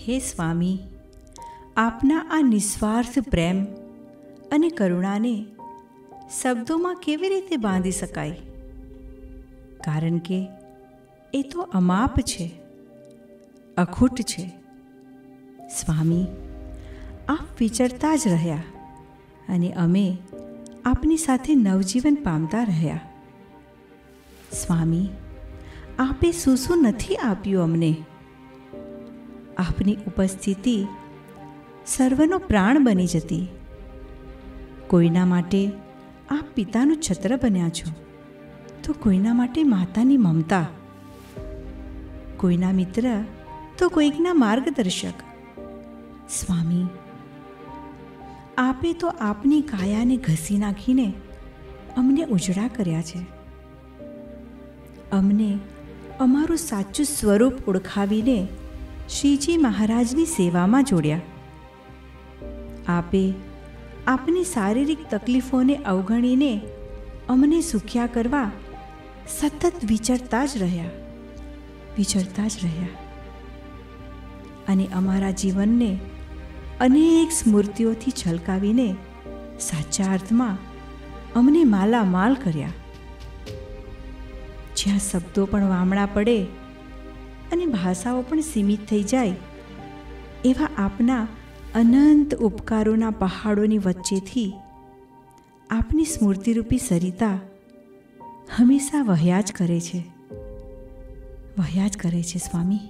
હે સ્વામી, આપના આ નિસ્વાર્થ પ્રેમ અને કરુણાને શબ્દોમાં કેવી રીતે બાંધી શકાય? કારણ કે એ તો અમાપ છે, અખૂટ છે. સ્વામી, આપ વિચરતા જ રહ્યા અને અમે આપની સાથે નવજીવન પામતા રહ્યા. સ્વામી, આપે શું નથી આપ્યું અમને. આપની ઉપસ્થિતિ સર્વનો પ્રાણ બની જતી. કોઈના માટે આપ પિતાનું છત્ર બન્યા છો, તો કોઈના માટે માતાની મમતા, કોઈના મિત્ર તો કોઈકના માર્ગદર્શક. સ્વામી, આપે તો આપની કાયાને ઘસી નાખીને અમને ઉજળા કર્યા છે. અમને અમારું સાચું સ્વરૂપ ઓળખાવીને શ્રીજી મહારાજની સેવામાં જોડ્યા. આપે આપની શારીરિક તકલીફોને અવગણીને અમને સુખ્યા કરવા સતત વિચરતા જ રહ્યા અને અમારા જીવનને અનેક સ્મૃતિઓથી છલકાવીને સાચા અર્થમાં અમને માલામાલ કર્યા. જ્યાં શબ્દો પણ વામણા પડે અને ભાષાઓ પણ સીમિત થઈ જાય, એવા આપના અનંત ઉપકારોના પહાડોની વચ્ચેથી આપની સ્મૃતિરૂપી સરિતા હંમેશા વહ્યા જ કરે છે સ્વામી.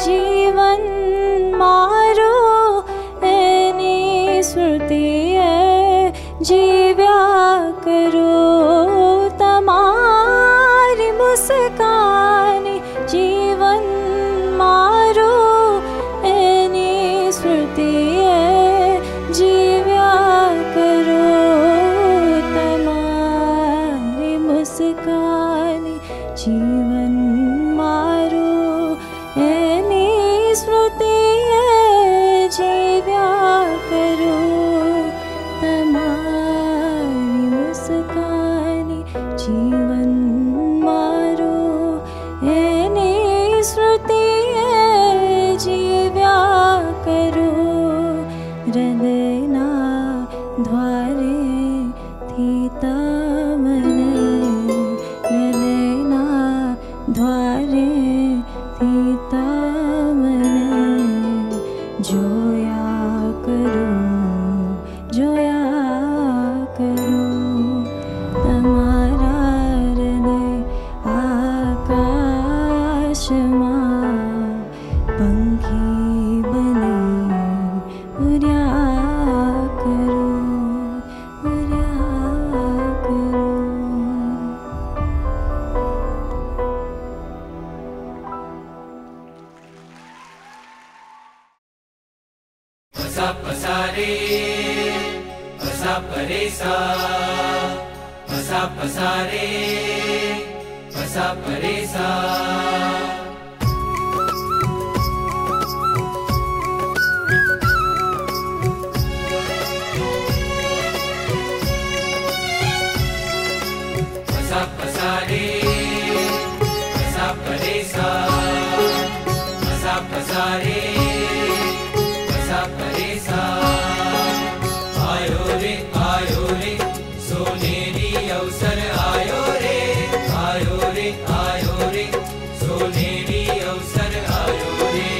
जीवन मारो एनी स्मृतिए जीव्या करो तमारी मुस्कानी जीवन मारो एनी स्मृतिए जीव्या करो तमारी मुस्कानी जीवन मारो एनी स्मृतिए जीव्या करो तमारी मुस्कानी जीवन मारो एनी स्मृतिए जीव्या करो हृदयना द्वारे थी तमने हृदयना द्वारे थी तमने જોયા કરું તમારા હૃદય આકાશમાં પંખી બની ઉડ્યા કરું. पसा पसारे पसा परेसा पसा पसारे पसा परेसा पसा पसारे पसा परेसा पसा पसारे पसा परेसा आयो रे सोनेरी अवसर आयो रे सोनेरी अवसर आयो रे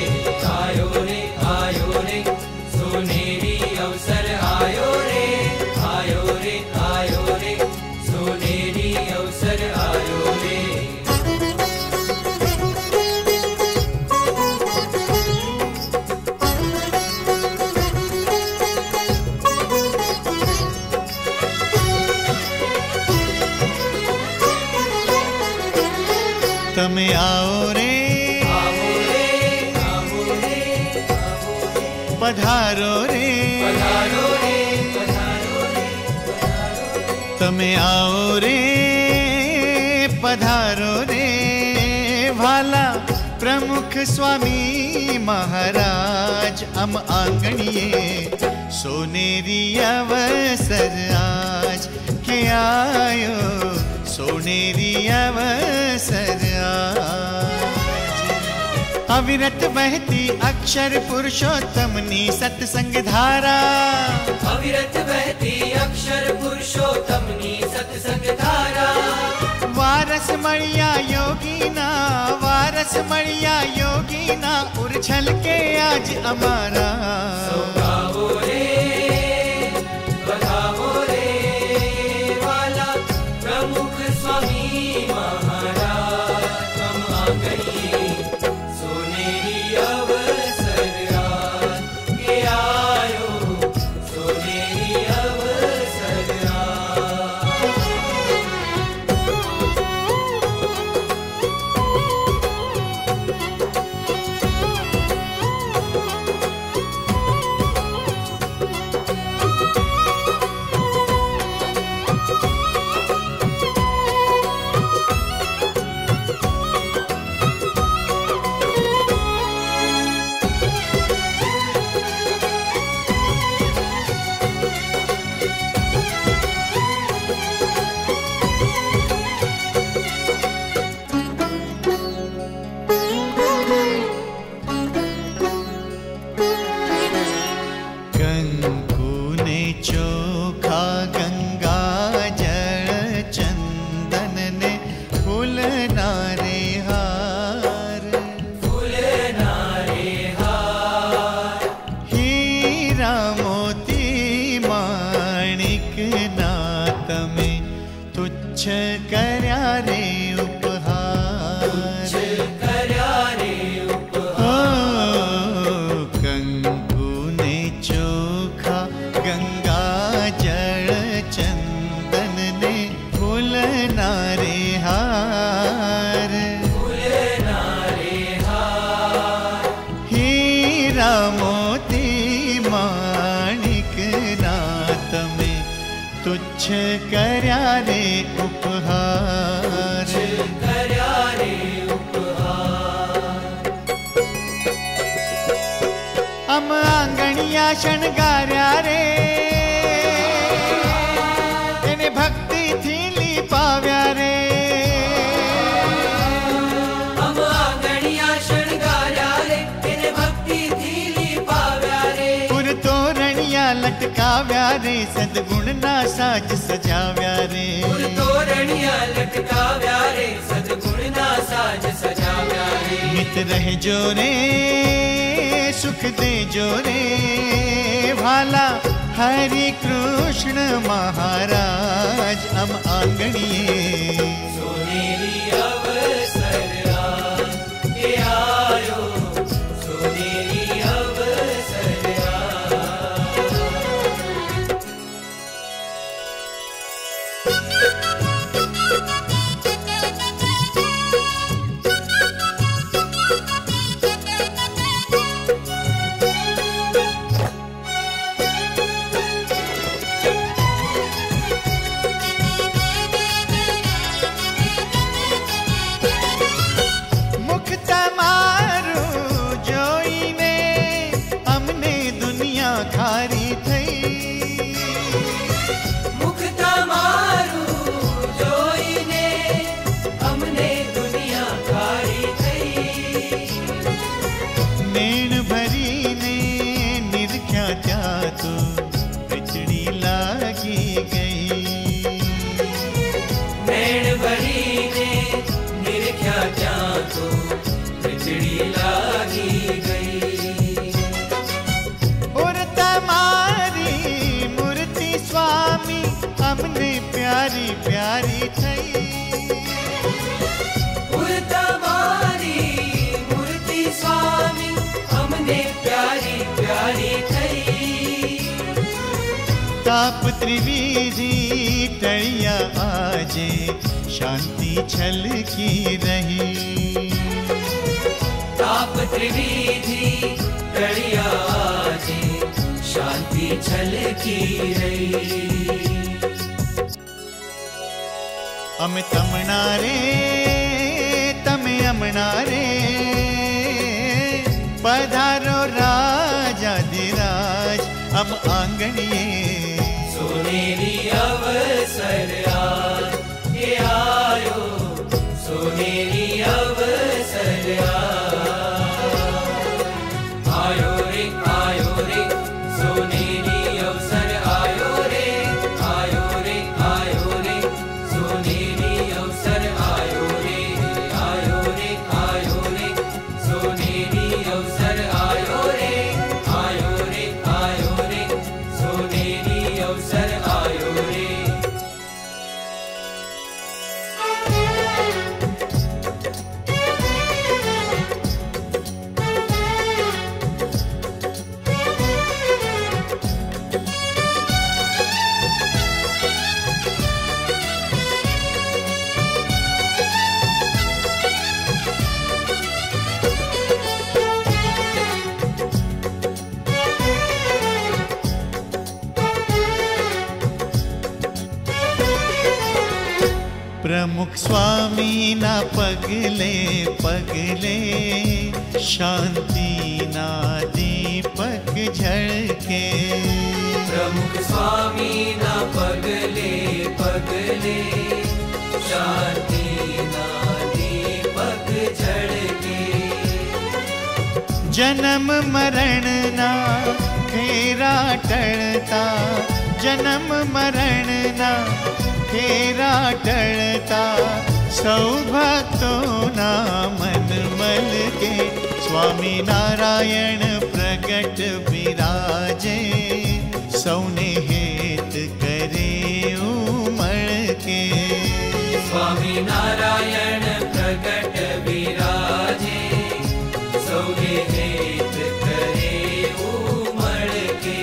सोनेरी अवसर आयो रे सोनेरी अवसर आयो रे તમે आओ रे पधारो रे તમે आओ रे पधारो रे भाला प्रमुख स्वामी महाराज हम आंगणिए सोनेरी अवसर आज के आयो सोनेरी अवसर अविरत बहती अक्षर पुरुषोत्तमनी सत्संग धारा अविरत बहती अक्षर पुरुषोत्तमनी सत्संग धारा वारस मणिया योगीना उर्छल के आज अमारा गाओ रे बधाओ रे वाला प्रमुख स्वामी महाराज हम आंगणिए सोनेरी अवसर आज के आयो सोनेरी अवसर शणगार्या रे એને ભક્તિ થી લીપાવ્યા રે हम आंगणिया शणगार्या रे એને ભક્તિ થી લીપાવ્યા રે પુર તોરણિયા લટકાવ્યા રે સદગુણ ના સાજ સજાવ્યા રે પુર તોરણિયા લટકાવ્યા રે સદગુણ ના સાજ સજાવ્યા રે નિત રહેજો રે सुख दे जो रे भाला हरि कृष्ण महाराज हम आंगणिए सोनेरी अवसर आज के आयो सोनेरी अवसर लागी गई। और तमारी मूर्ति स्वामी अમને प्यारी प्यारी थई। और तमारी मूर्ति स्वामी अમને प्यारी प्यारी थई। ताप त्रिविधि टळिया आजे शांति छलकी रही। ताप त्रिविधि टळिया आजे शांति छलकी रही। अमे तमणा रे तमे अमणा रे पधारो राजाधिराज अम आंगणिये। सोनेरी अवसर आज ये आयो, सोनेरी अवसर आयो रे सोनेरी अवसर आयो रे, आयो रे सोनेरी अवसर आयो रे, आयो रे सोनेरी अवसर आयो रे, आयो रे सोनेरी अवसर आयो रे। प्रमुख स्वामी ना पगले पगले शांति ना दीपक झलके। प्रमुख स्वामी ना पगले पगले शांति ना दीपक झलके। जन्म मरण ना फेरा टळता, जन्म मरण ना फेरा टळता। सौ भक्तों ना मन मल के स्वामी नारायण प्रगट विराजे। सौने हेत करे उमड़ के। स्वामी नारायण प्रगट विराजे, सौने हेत करे उमड़ के।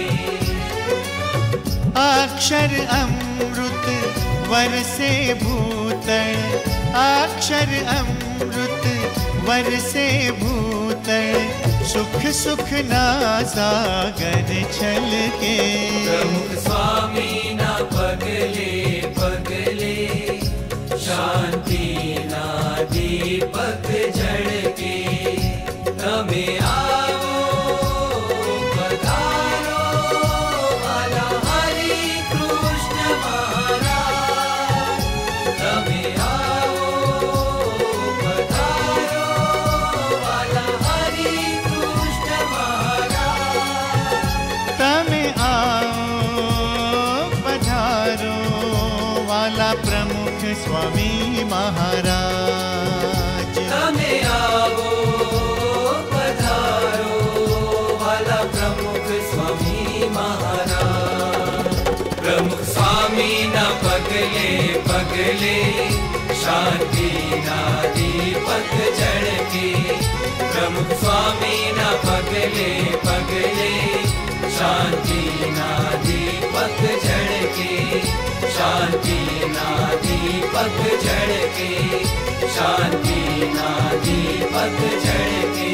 अक्षर अमृत वर्षे भूतल, अक्षर अमृत वर्षे भूतल। सुख सुख ना सागर छलके। प्रमुख स्वामी ना पगले पगले शांति ना दीपक झलके। तमे आओ पधारो वाला हरि कृष्ण महाराज। तमे आओ पधारो वाला हरि कृष्ण महाराज। तमे आओ पधारो वाला प्रमुख स्वामी महाराज। तमे आओ पधारो वाला प्रमुख स्वामी महाराज। प्रमुख स्वामी ना पगले पगले शांति ना दीपक झलके। प्रमुख स्वामी ना पगले पगले शांति ना दीपक झलके। शांति ना दीपक झलके, शांति ना दीपक झलके।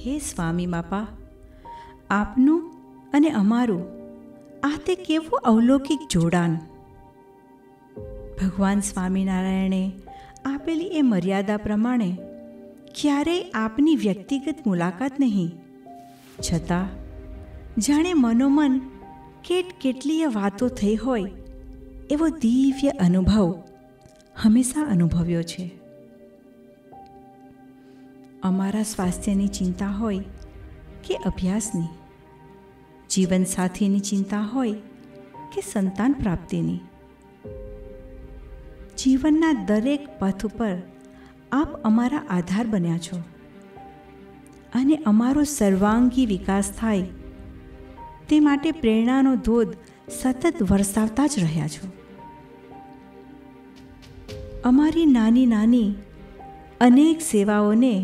હે સ્વામી બાપા, આપનું અને અમારું આ તે કેવું અવલૌકિક જોડાણ. ભગવાન સ્વામિનારાયણે આપેલી એ મર્યાદા પ્રમાણે ક્યારેય આપની વ્યક્તિગત મુલાકાત નહીં, છતાં જાણે મનોમન કેટલીય વાતો થઈ હોય એવો દિવ્ય અનુભવ હંમેશા અનુભવ્યો છે. અમારા સ્વાસ્થ્યની ચિંતા હોય કે અભ્યાસની, જીવનસાથીની ચિંતા હોય કે સંતાન પ્રાપ્તિની, જીવનના દરેક પથ ઉપર આપ અમારા આધાર બન્યા છો અને અમારો સર્વાંગી વિકાસ થાય તે માટે પ્રેરણાનો ધોધ સતત વરસાવતા જ રહ્યા છો. અમારી નાની નાની અનેક સેવાઓને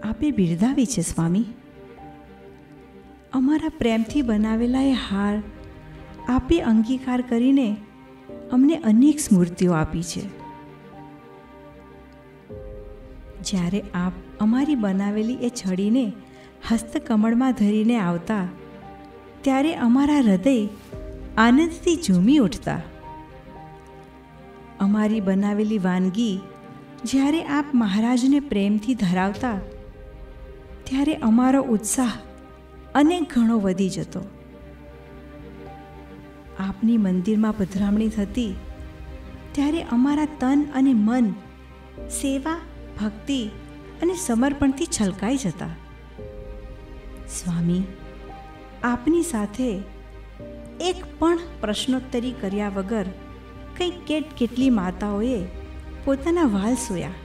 આપે બિરદાવી છે સ્વામી. અમારા પ્રેમથી બનાવેલા એ હાર આપે અંગીકાર કરીને અમને અનેક સ્મૃતિઓ આપી છે. જ્યારે આપ અમારી બનાવેલી એ છડીને હસ્તકમળમાં ધરીને આવતા ત્યારે અમારા હૃદય આનંદથી ઝૂમી ઉઠતા. અમારી બનાવેલી વાનગી જ્યારે આપ મહારાજને પ્રેમથી ધરાવતા ત્યારે અમારો ઉત્સાહ અનેક ઘણો વધી જતો. આપની મંદિરમાં પધરામણી થતી ત્યારે અમારા તન અને મન સેવા, ભક્તિ અને સમર્પણથી છલકાઈ જતા. સ્વામી, આપની સાથે એક પણ પ્રશ્નોત્તરી કર્યા વગર કંઈ કેટલી માતાઓએ પોતાના વાલ સોયા.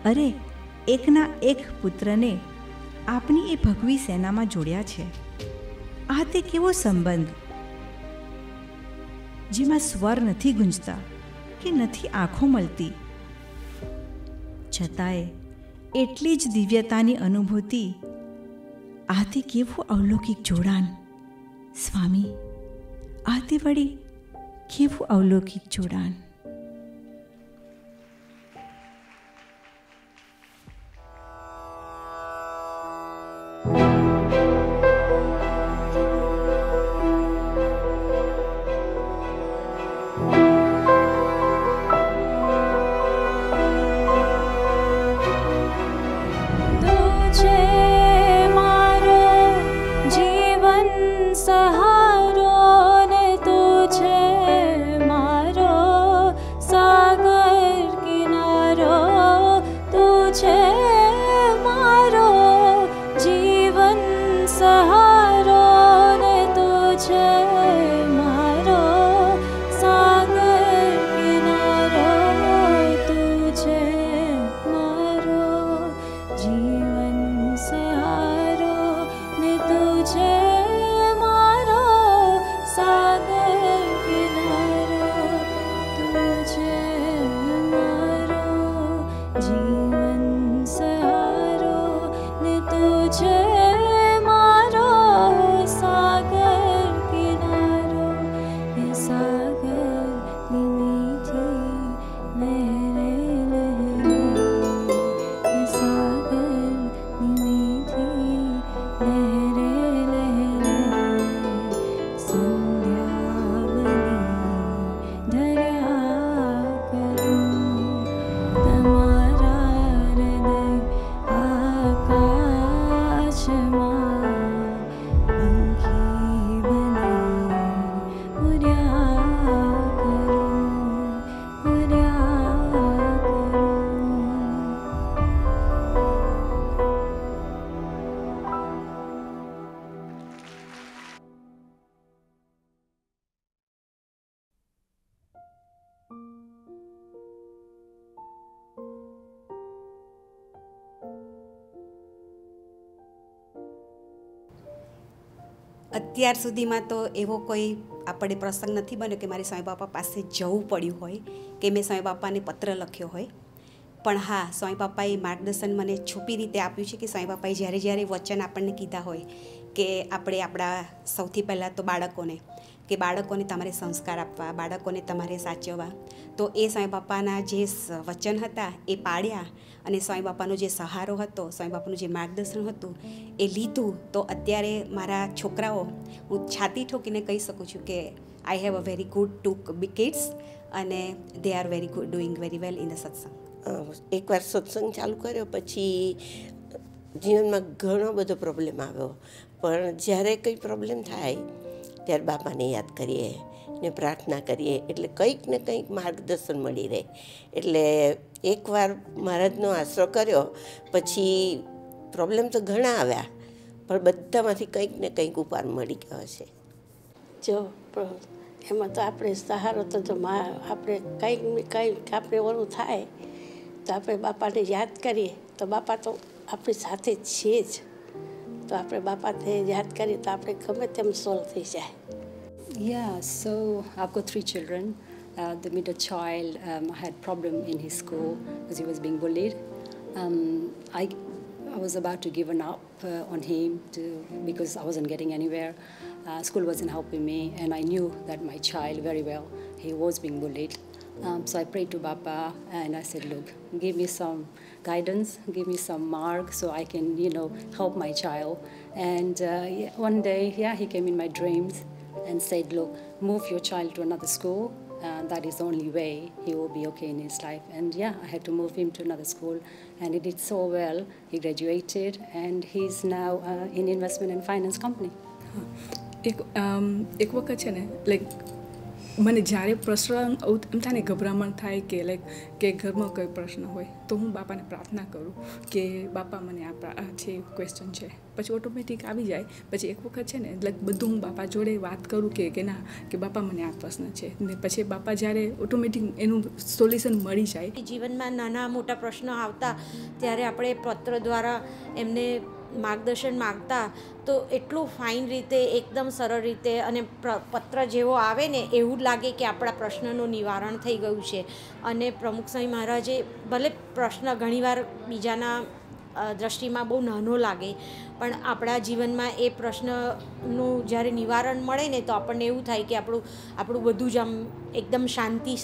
અરે, એકના એક પુત્રને આપની એ ભગવી સેનામાં જોડ્યા છે. આ તે કેવો સંબંધ જેમાં સ્વર નથી ગુંજતા કે નથી આંખો મળતી, છતાંય એટલી જ દિવ્યતાની અનુભૂતિ. આ તે કેવું અવલૌકિક જોડાણ સ્વામી, આ તે વળી કેવું અવલૌકિક જોડાણ. અત્યાર સુધીમાં તો એવો કોઈ આપણે પ્રસંગ નથી બન્યો કે મારે સ્વામી બાપા પાસે જવું પડ્યું હોય કે મેં સ્વામી બાપાને પત્ર લખ્યો હોય. પણ હા, સ્વામી બાપાએ માર્ગદર્શન મને છુપી રીતે આપ્યું છે કે સ્વામી બાપાએ જ્યારે જ્યારે વચન આપણને કીધા હોય કે આપણે આપણા સૌથી પહેલાં તો બાળકોને તમારે સંસ્કાર આપવા, બાળકોને તમારે સાચવવા, તો એ સ્વામી બાપાના જે વચન હતા એ પાળ્યા અને સ્વામી બાપાનો જે સહારો હતો, સ્વામી બાપાનું જે માર્ગદર્શન હતું એ લીધું. તો અત્યારે મારા છોકરાઓ, હું છાતી ઠોકીને કહી શકું છું કે I have a very good 2 kids અને they are very good, doing very well in the સત્સંગ. એકવાર સત્સંગ ચાલુ કર્યો પછી જીવનમાં ઘણો બધો પ્રોબ્લેમ આવ્યો, પણ જ્યારે કંઈ પ્રોબ્લેમ થાય ત્યારે બાપાને યાદ કરીએ ને પ્રાર્થના કરીએ એટલે કંઈક ને કંઈક માર્ગદર્શન મળી રહે. એટલે એકવાર મહારાજનો આશરો કર્યો પછી પ્રોબ્લેમ તો ઘણા આવ્યા, પણ બધામાંથી કંઈક ને કંઈક ઉપાર મળી ગયો છે. જો એમાં તો આપણે સહારો તો જો આપણે કંઈક આપણે ઓલું થાય તો આપણે બાપાને યાદ કરીએ તો બાપા તો આપણી સાથે છે જ. તો આપણે બાપાને યાદ કરીએ તો આપણે ગમે તેમ સોલ્વ થઈ જાય. Yeah, so I've got 3 children. The middle child had problem in his school because he was being bullied. I was about to give up on him because I wasn't getting anywhere. School wasn't helping me, and I knew that my child very well. He was being bullied. So I prayed to Bapa and I said, look, give me some guidance, give me some mark so I can, help my child. And one day, he came in my dreams and said, look, move your child to another school. That is the only way he will be okay in his life. And I had to move him to another school. And he did so well. He graduated and he's now in investment and finance company. એક વખત છે ને like મને જ્યારે પ્રશ્ન એમ થાય ને ગભરામણ થાય કે લાઈક કે ઘરમાં કોઈ પ્રશ્ન હોય તો હું બાપાને પ્રાર્થના કરું કે બાપા મને આ છે ક્વેશ્ચન છે, પછી ઓટોમેટિક આવી જાય. પછી એક વખત છે ને લાઈક બધું હું બાપા જોડે વાત કરું કે ના કે બાપા મને આ પ્રશ્ન છે ને પછી બાપા જ્યારે ઓટોમેટિક એનું સોલ્યુશન મળી જાય. જીવનમાં નાના મોટા પ્રશ્નો આવતા ત્યારે આપણે પત્ર દ્વારા એમને માર્ગદર્શન માગતા તો એટલું ફાઇન રીતે એકદમ સરળ રીતે અને પત્ર જેવો આવે ને એવું જ લાગે કે આપણા પ્રશ્નનું નિવારણ થઈ ગયું છે. અને પ્રમુખ સ્વામી મહારાજે ભલે પ્રશ્ન ઘણીવાર બીજાના દ્રષ્ટિમાં બહુ નાનો લાગે પણ આપણા જીવનમાં એ પ્રશ્નનું જ્યારે નિવારણ મળે ને તો આપણને એવું થાય કે આપણું બધું જ આમ એકદમ શાંતિ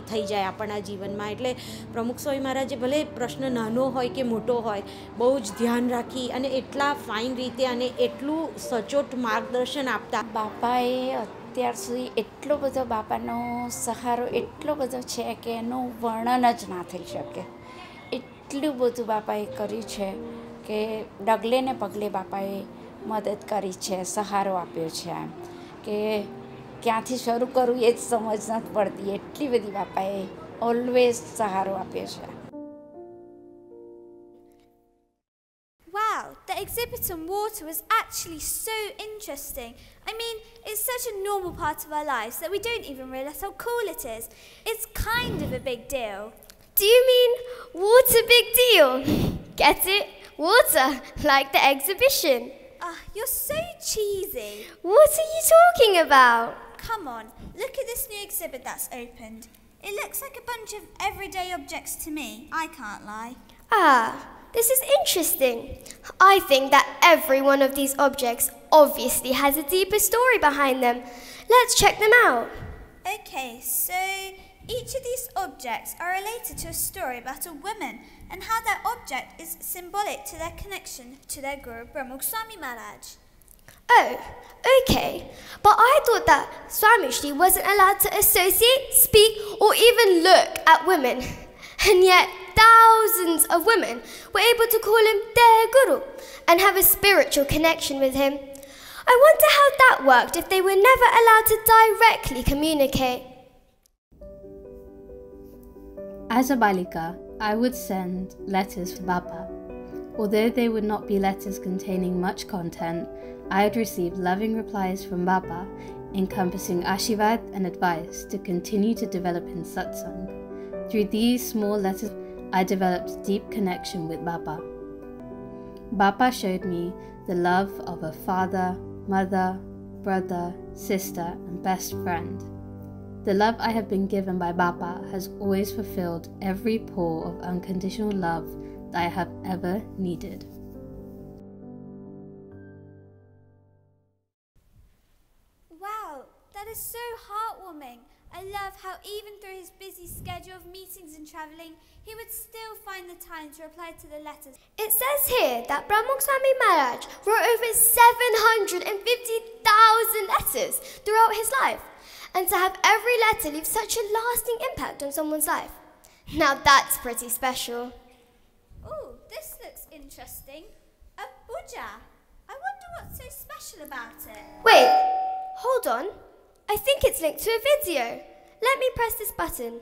થઈ જાય આપણા જીવનમાં. એટલે પ્રમુખ સ્વામી મહારાજે ભલે પ્રશ્ન નાનો હોય કે મોટો હોય બહુ જ ધ્યાન રાખી અને એટલા ફાઇન રીતે અને એટલું સચોટ માર્ગદર્શન આપતા. બાપાએ અત્યાર સુધી એટલો બધો બાપાનો સહારો એટલો બધો છે કે એનું વર્ણન જ ના થઈ શકે. એટલું બધું બાપાએ કર્યું છે કે ડગલે ને પગલે બાપાએ મદદ કરી છે, સહારો આપ્યો છે. એમ કે ક્યાંથી શરૂ કરવું એ જ સમજ નથી પડતી, એટલી બધી બાપાએ ઓલવેઝ સહારો આપ્યો છે. Wow, the exhibit on water was actually so interesting. I mean, it's such a normal part of our lives that we don't even realise how cool it is. It's kind of a big deal. Do you mean water big deal? Get it? Water, like the exhibition. You're so cheesy. What are you talking about? Come on, look at this new exhibit that's opened. It looks like a bunch of everyday objects to me, I can't lie. This is interesting. I think that every one of these objects obviously has a deeper story behind them. Let's check them out. Okay, so each of these objects are related to a story about a woman and how that object is symbolic to their connection to their Guru Pramukh Swami Maharaj. Oh, okay. But I thought that Swami Shri wasn't allowed to associate, speak or even look at women. And yet thousands of women were able to call him their Guru and have a spiritual connection with him. I wonder how that worked if they were never allowed to directly communicate. As a Balika, I would send letters for Bapa. Although they would not be letters containing much content, I had received loving replies from Bapa, encompassing Ashirvad and advice to continue to develop in satsang. Through these small letters, I developed deep connection with Bapa. Bapa showed me the love of a father, mother, brother, sister, and best friend. The love I have been given by Bapa has always fulfilled every pore of unconditional love that I have ever needed. Wow, that is so heartwarming. I love how even through his busy schedule of meetings and travelling, he would still find the time to reply to the letters. It says here that Pramukh Swami Maharaj wrote over 750,000 letters throughout his life. And to have every letter leave such a lasting impact on someone's life. Now that's pretty special. Ooh, this looks interesting. A puja. I wonder what's so special about it. Wait, hold on. I think it's linked to a video. Let me press this button.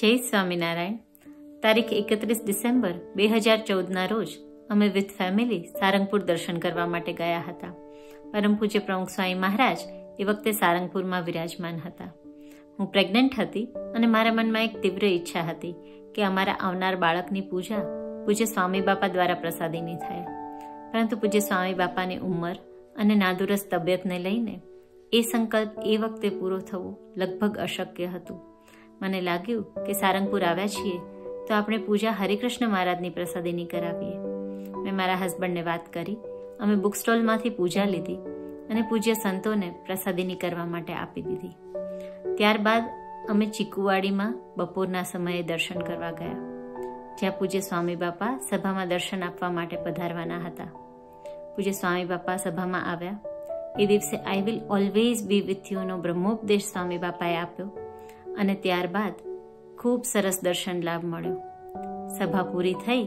જય સ્વામિનારાયણ. તારીખ 31 December 2014ના રોજ અમે with family Sarangpur દર્શન કરવા માટે ગયા હતા. પરમ પૂજ્ય પ્રમુખ સ્વામી મહારાજ એ વખતે સારંગપુરમાં વિરાજમાન હતા. હું પ્રેગ્નન્ટ હતી અને મારા મનમાં એક તીવ્ર ઈચ્છા હતી કે અમારા આવનાર બાળકની પૂજા પૂજ્ય સ્વામી બાપા દ્વારા પ્રસાદીની થાય. પરંતુ પૂજ્ય સ્વામી બાપાની ઉંમર અને નાદુરસ્ત તબિયતને લઈને એ સંકલ્પ એ વખતે પૂરો થવો લગભગ અશક્ય હતું. મને લાગ્યું કે સારંગપુર આવ્યા છીએ તો આપણે પૂજા હરિકૃષ્ણ મહારાજની પ્રસાદીની કરાવીએ. મેં મારા હસબન્ડને વાત કરી. અમે બુક સ્ટોલમાંથી પૂજા લીધી અને પૂજ્ય સંતોને પ્રસાદીની કરવા માટે આપી દીધી. ત્યારબાદ અમે ચીકુવાડીમાં બપોરના સમયે દર્શન કરવા ગયા, જ્યાં પૂજ્ય સ્વામી બાપા સભામાં દર્શન આપવા માટે પધારવાના હતા. પૂજ્ય સ્વામી બાપા સભામાં આવ્યા. એ દિવસે I will always be with you know બ્રહ્મોપદેશ સ્વામી બાપાએ આપ્યો અને ત્યારબાદ ખૂબ સરસ દર્શન લાભ મળ્યો. સભા પૂરી થઈ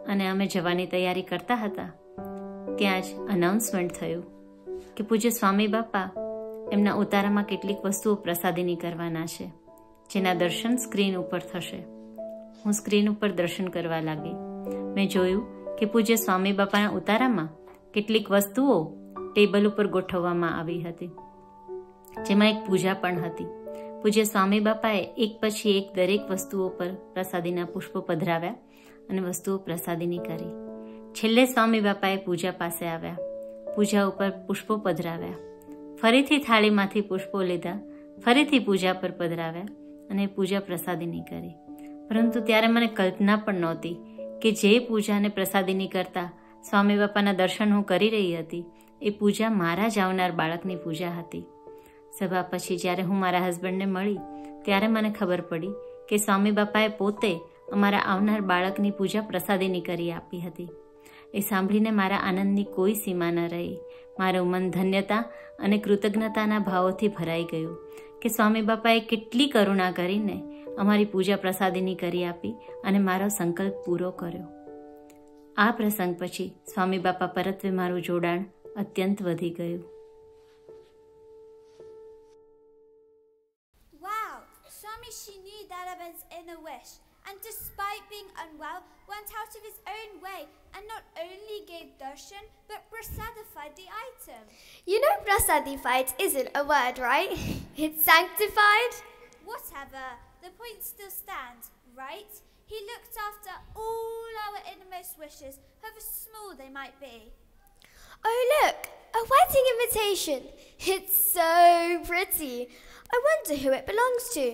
અને અમે જવાની તૈયારી કરતા હતા ત્યાં જ અનાઉન્સમેન્ટ થયું કે પૂજ્ય સ્વામી બાપા એમના ઉતારામાં કેટલીક વસ્તુઓ પ્રસાદીની કરવાના છે, જેના દર્શન સ્ક્રીન ઉપર થશે. હું સ્ક્રીન ઉપર દર્શન કરવા લાગી. મેં જોયું કે પૂજ્ય સ્વામી બાપાના ઉતારામાં કેટલીક વસ્તુઓ ટેબલ ઉપર ગોઠવવામાં આવી હતી, જેમાં એક પૂજા પણ હતી. પૂજ્ય સ્વામી બાપાએ એક પછી એક દરેક વસ્તુઓ પર પ્રસાદીના પુષ્પો પધરાવ્યા અને વસ્તુઓ પ્રસાદીની કરી. છેલ્લે સ્વામી બાપાએ પૂજા પાસે આવ્યા, પૂજા ઉપર પુષ્પો પધરાવ્યા, ફરીથી થાળીમાંથી પુષ્પો લીધા, ફરીથી પૂજા પર પધરાવ્યા અને પૂજા પ્રસાદીની કરી. પરંતુ ત્યારે મને કલ્પના પણ નહોતી કે જે પૂજાને પ્રસાદીની કરતા સ્વામી બાપાના દર્શન હું કરી રહી હતી એ પૂજા મારા જ આવનાર બાળકની પૂજા હતી. સભા પછી જ્યારે હું મારા હસબન્ડને મળી ત્યારે મને ખબર પડી કે સ્વામી બાપાએ પોતે અમારા આવનાર બાળકની પૂજા પ્રસાદીની કરી આપી હતી. એ સાંભળીને મારા આનંદની કોઈ સીમા ન રહી. મારું મન ધન્યતા અને કૃતજ્ઞતાના ભાવોથી ભરાઈ ગયું કે સ્વામી બાપાએ કેટલી કરુણા કરીને અમારી પૂજા પ્રસાદીની કરી આપી અને મારો સંકલ્પ પૂરો કર્યો. આ પ્રસંગ પછી સ્વામી બાપા પરત્વે મારું જોડાણ અત્યંત વધી ગયું. Wow, Swami, she knew Dalaban's inner wish, and despite being unwell, went out of his own way and not only gave darshan but prasadified the item. You know, prasadified isn't a word, right? It's sanctified. Whatever, the point still stands, right? He looked after all our innermost wishes, however small they might be. Oh, look, a wedding invitation. It's so pretty. I wonder who it belongs to.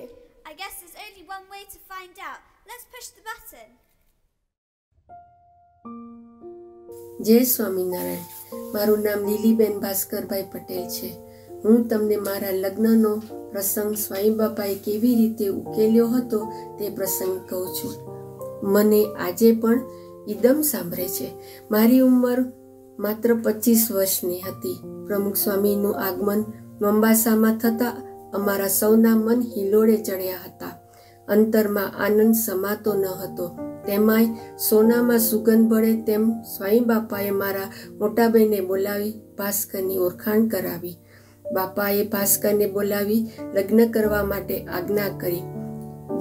I guess there's only one way to find out. Let's push the button. જય સ્વામિનારાયણ. મારું નામ લીલીબેન ભાસ્કરભાઈ પટેલ છે. હું તમને મારા લગ્નનો પ્રસંગ સ્વામી બાપાએ કેવી રીતે ઉકેલ્યો હતો તે પ્રસંગ કહું છું. મને આજે પણ ઈદમ સાંભળે છે. મારી ઉંમર માત્ર 25 વર્ષની હતી. પ્રમુખ સ્વામીનું આગમન મોમ્બાસામાં થતાં અમારા સૌના મન હિલોળે ચડ્યા હતા. અંતરમાં આનંદ સમાતો ન હતો. તેમાંય સોનામાં સુગંધ ભળે તેમ સ્વામી બાપાએ મારા મોટા બહેનને બોલાવી ભાસ્કરની ઓળખાણ કરાવી. બાપાએ ભાસ્કરને બોલાવી લગ્ન કરવા માટે આજ્ઞા કરી.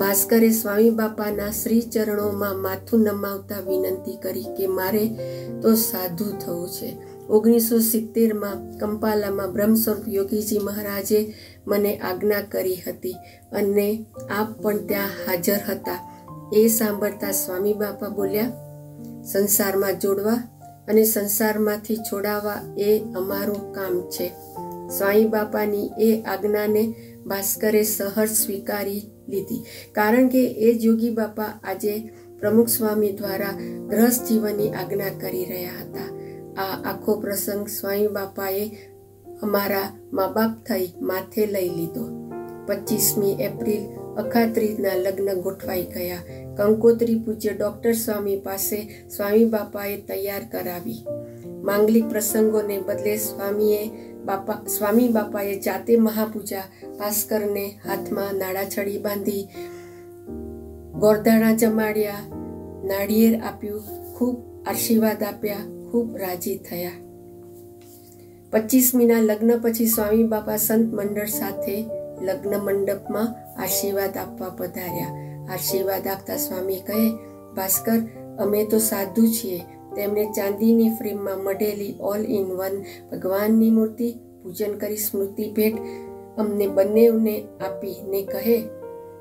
ભાસ્કરે સ્વામી બાપાના શ્રી ચરણોમાં માથું નમાવતા વિનંતી કરી કે મારે તો સાધુ થવું છે. 1970માં કંપાલામાં બ્રહ્મસ્વરૂપ યોગીજી મહારાજે મને આજ્ઞા કરી હતી અને આપ પણ ત્યાં હાજર હતા. એ સાંભળતા સ્વામી બાપા બોલ્યા, સંસારમાં જોડવા અને સંસારમાંથી છોડાવવા એ અમારું કામ છે. સ્વામી બાપાની એ આજ્ઞાને ભાસ્કરે સહજ સ્વીકારી લીધી, કારણ કે એ જ યોગી બાપા આજે પ્રમુખ સ્વામી દ્વારા ગ્રહસ્થ જીવનની આજ્ઞા કરી રહ્યા હતા. આ આખો પ્રસંગ સ્વામી બાપાએ અમારા મા બાપ થઈ માથે લઈ લીધો. 25મી એપ્રિલ અખાત્રીજના લગ્ન ગોઠવાઈ ગયા. કંકોત્રી પૂજ્ય ડૉક્ટર સ્વામી પાસે સ્વામી બાપાએ તૈયાર કરાવી. માંગલિક પ્રસંગોને બદલે સ્વામી બાપાએ જાતે મહાપૂજા, ભાસ્કરને હાથમાં નાળાછડી બાંધી, ગોરધાણા જમાડ્યા, નાળિયેર આપ્યું, ખૂબ આશીર્વાદ આપ્યા, ખૂબ રાજી થયા. 25મીના લગ્ન પછી સ્વામી બાપા સંત મંડળ સાથે લગ્ન મંડપમાં આશીર્વાદ આપવા પધાર્યા. આશીર્વાદ આપતા સ્વામી કહે, ભાસ્કર, અમે તો સાધુ છીએ, તેમણે ચાંદીની ફ્રેમમાં મઢેલી ઓલ ઇન વન ભગવાનની મૂર્તિ પૂજન કરી સ્મૃતિ ભેટ અમને બંનેને આપી ને કહે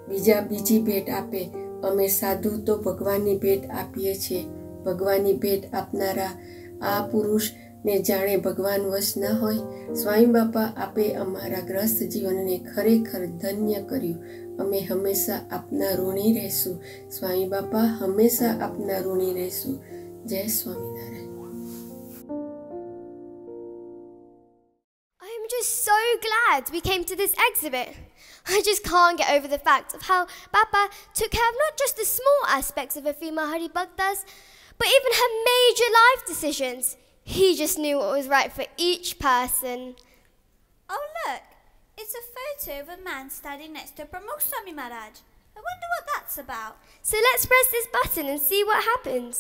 બીજી ભેટ આપે. અમે સાધુ તો ભગવાનની ભેટ આપીએ છીએ. ભગવાનની ભેટ આપનારા આ પુરુષને જાણે ભગવાન વશ ન હોય. સ્વામી બાપા આપે અમારા ગ્રસ્ત જીવનને ખરેખર ધન્ય કર્યું. અમે હંમેશા આપના ઋણી રહેશું. સ્વામી બાપા હંમેશા આપના ઋણી રહેશું. જય Swaminarayan. I'm just so glad we came to this exhibit. I just can't get over the fact of how Bapa took care of not just the small aspects of a female Hari Bhaktas, but even her major life decisions. He just knew what was right for each person. Oh look, it's a photo of a man standing next to Pramukh Swami Maharaj. I wonder what that's about. So let's press this button and see what happens.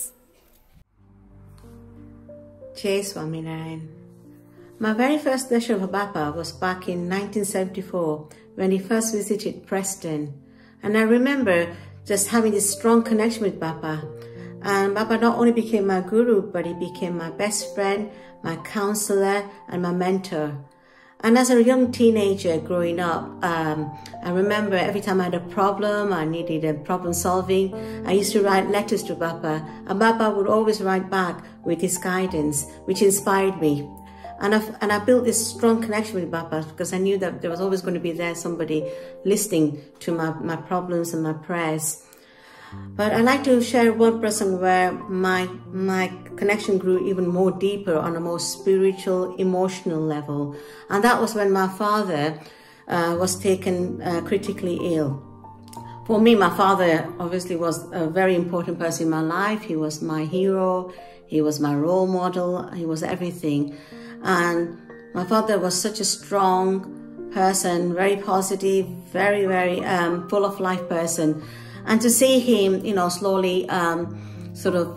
Jai Swaminarayan. My very first darshan of Bapa was back in 1974 when he first visited Preston. And I remember just having this strong connection with Bapa. And Bapa not only became my guru, but he became my best friend, my counselor, and my mentor. And as a young teenager growing up, I remember every time I had a problem, I needed a problem solving, I used to write letters to Bapa. And Bapa would always write back with his guidance, which inspired me. And I built this strong connection with Bapa because I knew that there was always going to be there somebody listening to my problems and my prayers. But I'd like to share one person where my connection grew even more deeper on a more spiritual, emotional level. And that was when my father was taken critically ill. For me, my father obviously was a very important person in my life. He was my hero. He was my role model. He was everything. And my father was such a strong person, very positive, very, very full of life person. And to see him, slowly sort of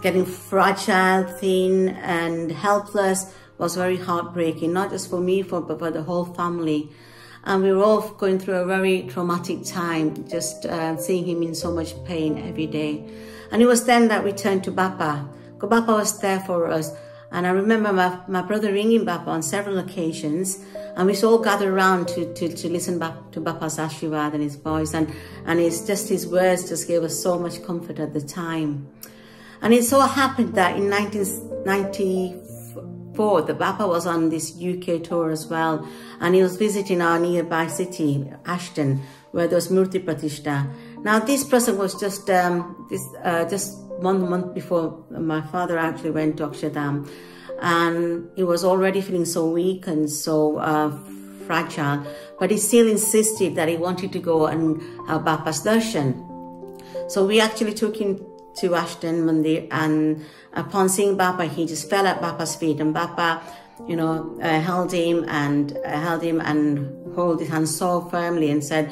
getting fragile, thin and helpless was very heartbreaking, not just for me, but for the whole family. And we were all going through a very traumatic time, just seeing him in so much pain every day. And it was then that we turned to Bapa. Because Bapa was there for us. And I remember my brother ringing Bapa on several occasions, and we all gathered around to listen back to Bapa's Ashirwad and his voice, and his words just gave us so much comfort at the time. And it so happened that in 1994, the Bapa was on this UK tour as well, and he was visiting our nearby city, Ashton, where there was Murti Pratishta. Now this person was just 1 month before my father actually went to Akshardham, and he was already feeling so weak and so fragile, but he still insisted that he wanted to go and have Bapa's darshan. So we actually took him to London Mandir, and upon seeing Bapa, he just fell at Bapa's feet, and Bapa, held him and held his hand so firmly and said,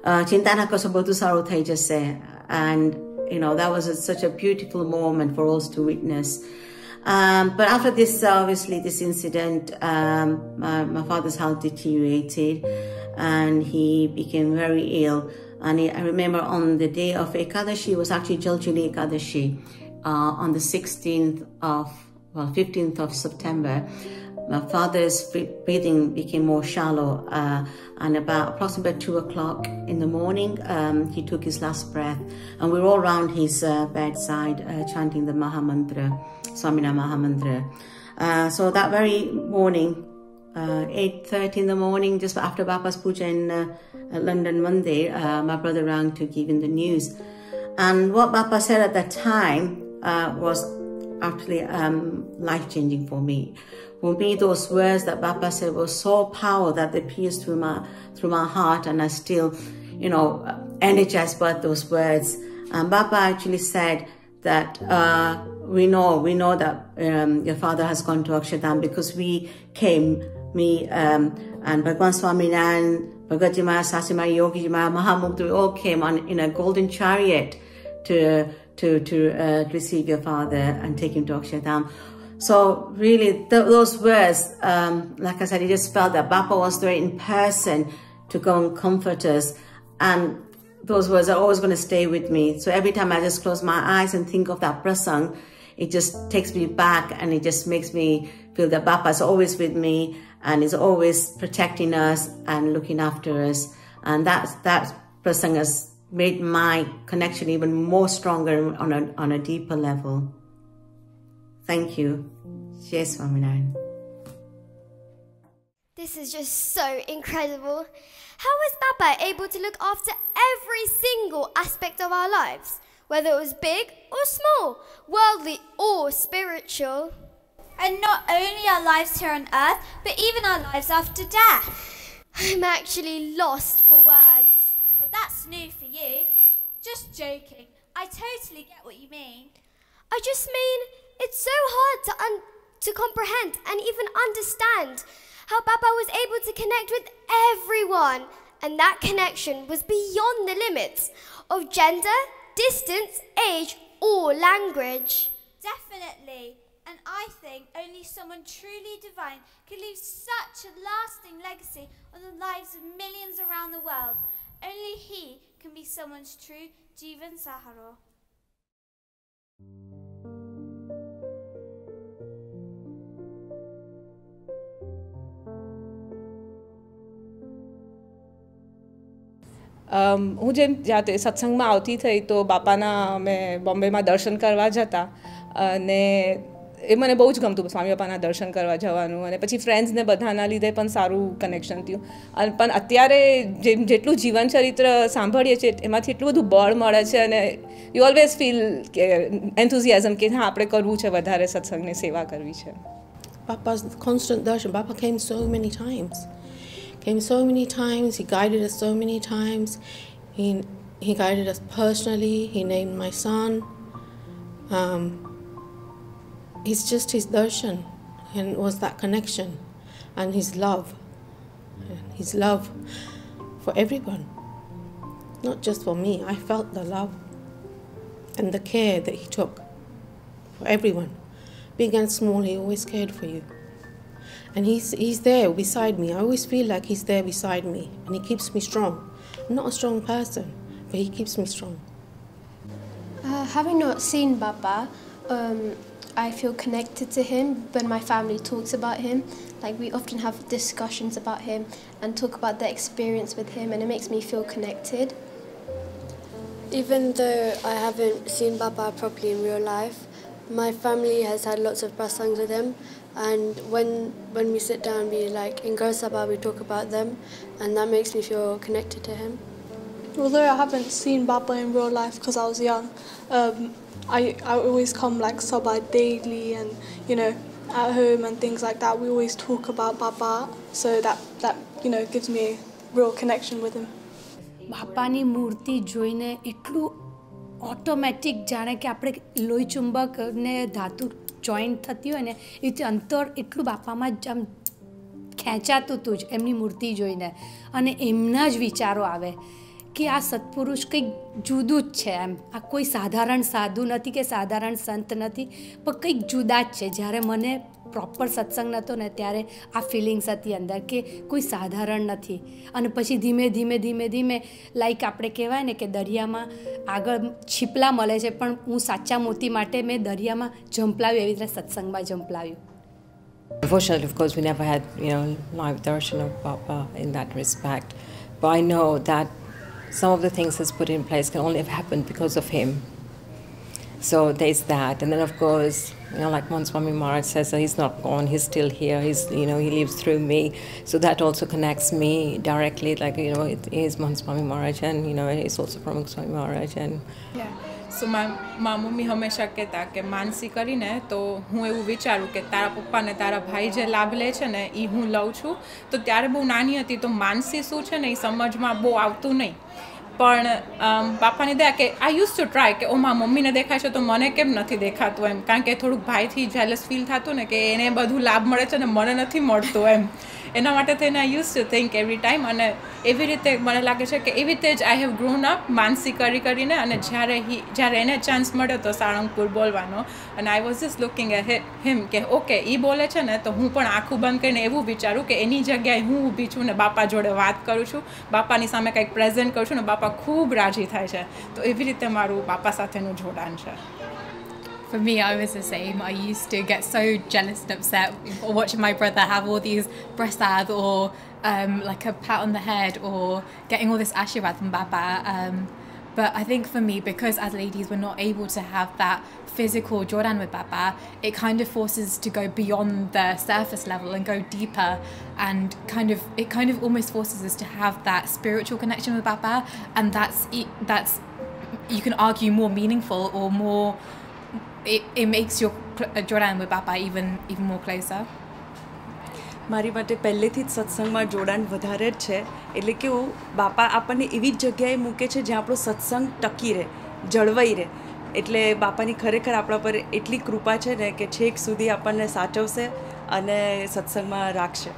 "Chintana ko sabotu saru thai jase." And that was such a beautiful moment for us to witness. But after this, obviously, this incident, my father's health deteriorated and he became very ill. And I remember on the day of Ekadashi, it was actually Jaljali Ekadashi, on the 15th of September. My father's breathing became more shallow, and about approximately 2 o'clock in the morning, he took his last breath, and we were all around his bedside chanting the Mahamantra, Swamina Mahamantra. So that very morning, 8:30 in the morning, just after Bapa's puja in London Mandir, my brother rang to give him the news. And what Bapa said at that time was actually life-changing for me. For me, those words that Bapa said were so powerful that they pierced through my heart, and I still, energized by those words. And Bapa actually said that we know that your father has gone to Akshardham because we came, me and Bhagwan Swami and Bhagavajima, Sasima, Yogijima, Mahamukta, we all came in a golden chariot to receive your father and take him to Akshardham. So really, those words, like I said, I just felt that Bapa was there in person to go and comfort us. And those words are always going to stay with me. So every time I just close my eyes and think of that prasang, it just takes me back, and it just makes me feel that Bapa is always with me and is always protecting us and looking after us. And that prasang has made my connection even more stronger on a deeper level. Thank you. Jai Swaminarayan. This is just so incredible. How was Bapa able to look after every single aspect of our lives, whether it was big or small, worldly or spiritual? And not only our lives here on earth, but even our lives after death. I'm actually lost for words. Well, that's new for you. Just joking. I totally get what you mean. I just mean, it's so hard to comprehend and even understand how Bapa was able to connect with everyone, and that connection was beyond the limits of gender, distance, age, or language. Definitely. And I think only someone truly divine can leave such a lasting legacy on the lives of millions around the world. Only he can be someone's true Jivan Saharo. હું જેમ જાતે સત્સંગમાં આવતી થઈ તો બાપાના અમે બોમ્બેમાં દર્શન કરવા જતા અને એ મને બહુ જ ગમતું સ્વામી બાપાના દર્શન કરવા જવાનું અને પછી ફ્રેન્ડ્સને બધાના લીધે પણ સારું કનેક્શન થયું અને પણ અત્યારે જેટલું જીવન ચરિત્ર સાંભળીએ છીએ એમાંથી એટલું બધું બળ મળે છે અને યુ ઓલવેઝ ફીલ કે એન્થુઝિયાઝમ કે હા આપણે કરવું છે વધારે સત્સંગની સેવા કરવી છે. Papa's constant darshan. Papa came so many times. He guided us so many times. He guided us personally. He named my son. It's just his darshan, and was that connection, and his love for everyone, not just for me. I felt the love and the care that he took for everyone, big and small. He always cared for you. And he's there beside me. I always feel like he's there beside me, and he keeps me strong. I'm not a strong person, but he keeps me strong. Having not seen Bapa, I feel connected to him when my family talks about him. Like, we often have discussions about him and talk about their experience with him, and it makes me feel connected. Even though I haven't seen Bapa properly in real life, my family has had lots of prasangs with him, and when we sit down, we in Guru Sabha, we talk about them, and that makes me feel connected to him. Although I haven't seen Bapa in real life because I was young, I always come Sabha daily, and at home and things like that. We always talk about Bapa, so that gives me a real connection with him. બાપાની મૂર્તિ જોઈને એટલું automatic જાણે કે આપણે લોહી ચુંબક ને ધાતુ જોઈન્ટ થતી હોય ને એ રીતે અંતર એટલું બાપામાં જ આમ ખેંચાતું હતું જ એમની મૂર્તિ જોઈને અને એમના જ વિચારો આવે કે આ સત્પુરુષ કંઈક જુદું જ છે એમ આ કોઈ સાધારણ સાધુ નથી કે સાધારણ સંત નથી પણ કંઈક જુદા જ છે જ્યારે મને પ્રોપર સત્સંગ નહોતો ને ત્યારે આ ફિલિંગ્સ હતી અંદર કે કોઈ સાધારણ નથી અને પછી ધીમે ધીમે ધીમે ધીમે લાઈક આપણે કહેવાય ને કે દરિયામાં આગળ છીપલા મળે છે પણ હું સાચા મોતી માટે મેં દરિયામાં ઝંપલાવ્યું એવી રીતે સત્સંગમાં ઝંપલાવ્યું. Unfortunately, of course, we never had, live darshan of Bapa in that respect. But I know that some of the things he's put in place can only have happened because of him. So there's that. And then, of course, like Swami Maharaj says, he's not gone, he's still here, he lives through me. So that also connects me directly, it is Swami Maharaj, and, it's also Pramukh Swami Maharaj. And yeah. So મારા mummy હંમેશા કહેતા કે માનસી કરીને તો હું એવું વિચારું કે તારા પપ્પા ને તારા ભાઈ જે લાભ લે છે ને એ હું લઉં છું તો ત્યારે બહુ નાની હતી તો માનસી શું છે ને એ સમજમાં બહુ આવતું નહીં પણ બાપાની દયા કે આઈ યુઝ ટુ ટ્રાય કે મારા મમ્મીને દેખાય છે તો મને કેમ નથી દેખાતું એમ કારણ કે થોડુંક ભાઈથી જેલસ ફીલ થતું ને કે એને બધું લાભ મળે છે ને મને નથી મળતું એમ એના માટે થઈને I use to think every time અને એવી રીતે મને લાગે છે કે એવી રીતે જ આઈ હેવ ગ્રોન અપ માનસી કરીને અને જ્યારે એને ચાન્સ મળ્યો તો સાળંગપુર બોલવાનો અને I was just looking at him કે ઓકે એ બોલે છે ને તો હું પણ આખું બંધ કરીને એવું વિચારું કે એની જગ્યાએ હું ઊભી છું ને બાપા જોડે વાત કરું છું બાપાની સામે કંઈક પ્રેઝન્ટ કરું છું ને બાપા ખૂબ રાજી થાય છે તો એવી રીતે મારું બાપા સાથેનું જોડાણ છે. For me, I was the same. I used to get so jealous and upset watching my brother have all these prasad or like a pat on the head or getting all this ashirwad from Baba. But I think for me, because as ladies we're not able to have that physical Jordan with Baba, it kind of forces us to go beyond the surface level and go deeper, and it kind of almost forces us to have that spiritual connection with Baba, and that's you can argue more meaningful or more. It makes your Jordan with Baba even more closer. મારી માટે પહેલેથી જ સત્સંગમાં જોડાણ વધારે જ છે, એટલે કેવું બાપા આપણને એવી જ જગ્યાએ મૂકે છે જ્યાં આપણો સત્સંગ ટકી રહે, જળવાઈ રહે. એટલે બાપાની ખરેખર આપણા પર એટલી કૃપા છે ને કે છેક સુધી આપણને સાચવશે અને સત્સંગમાં રાખશે.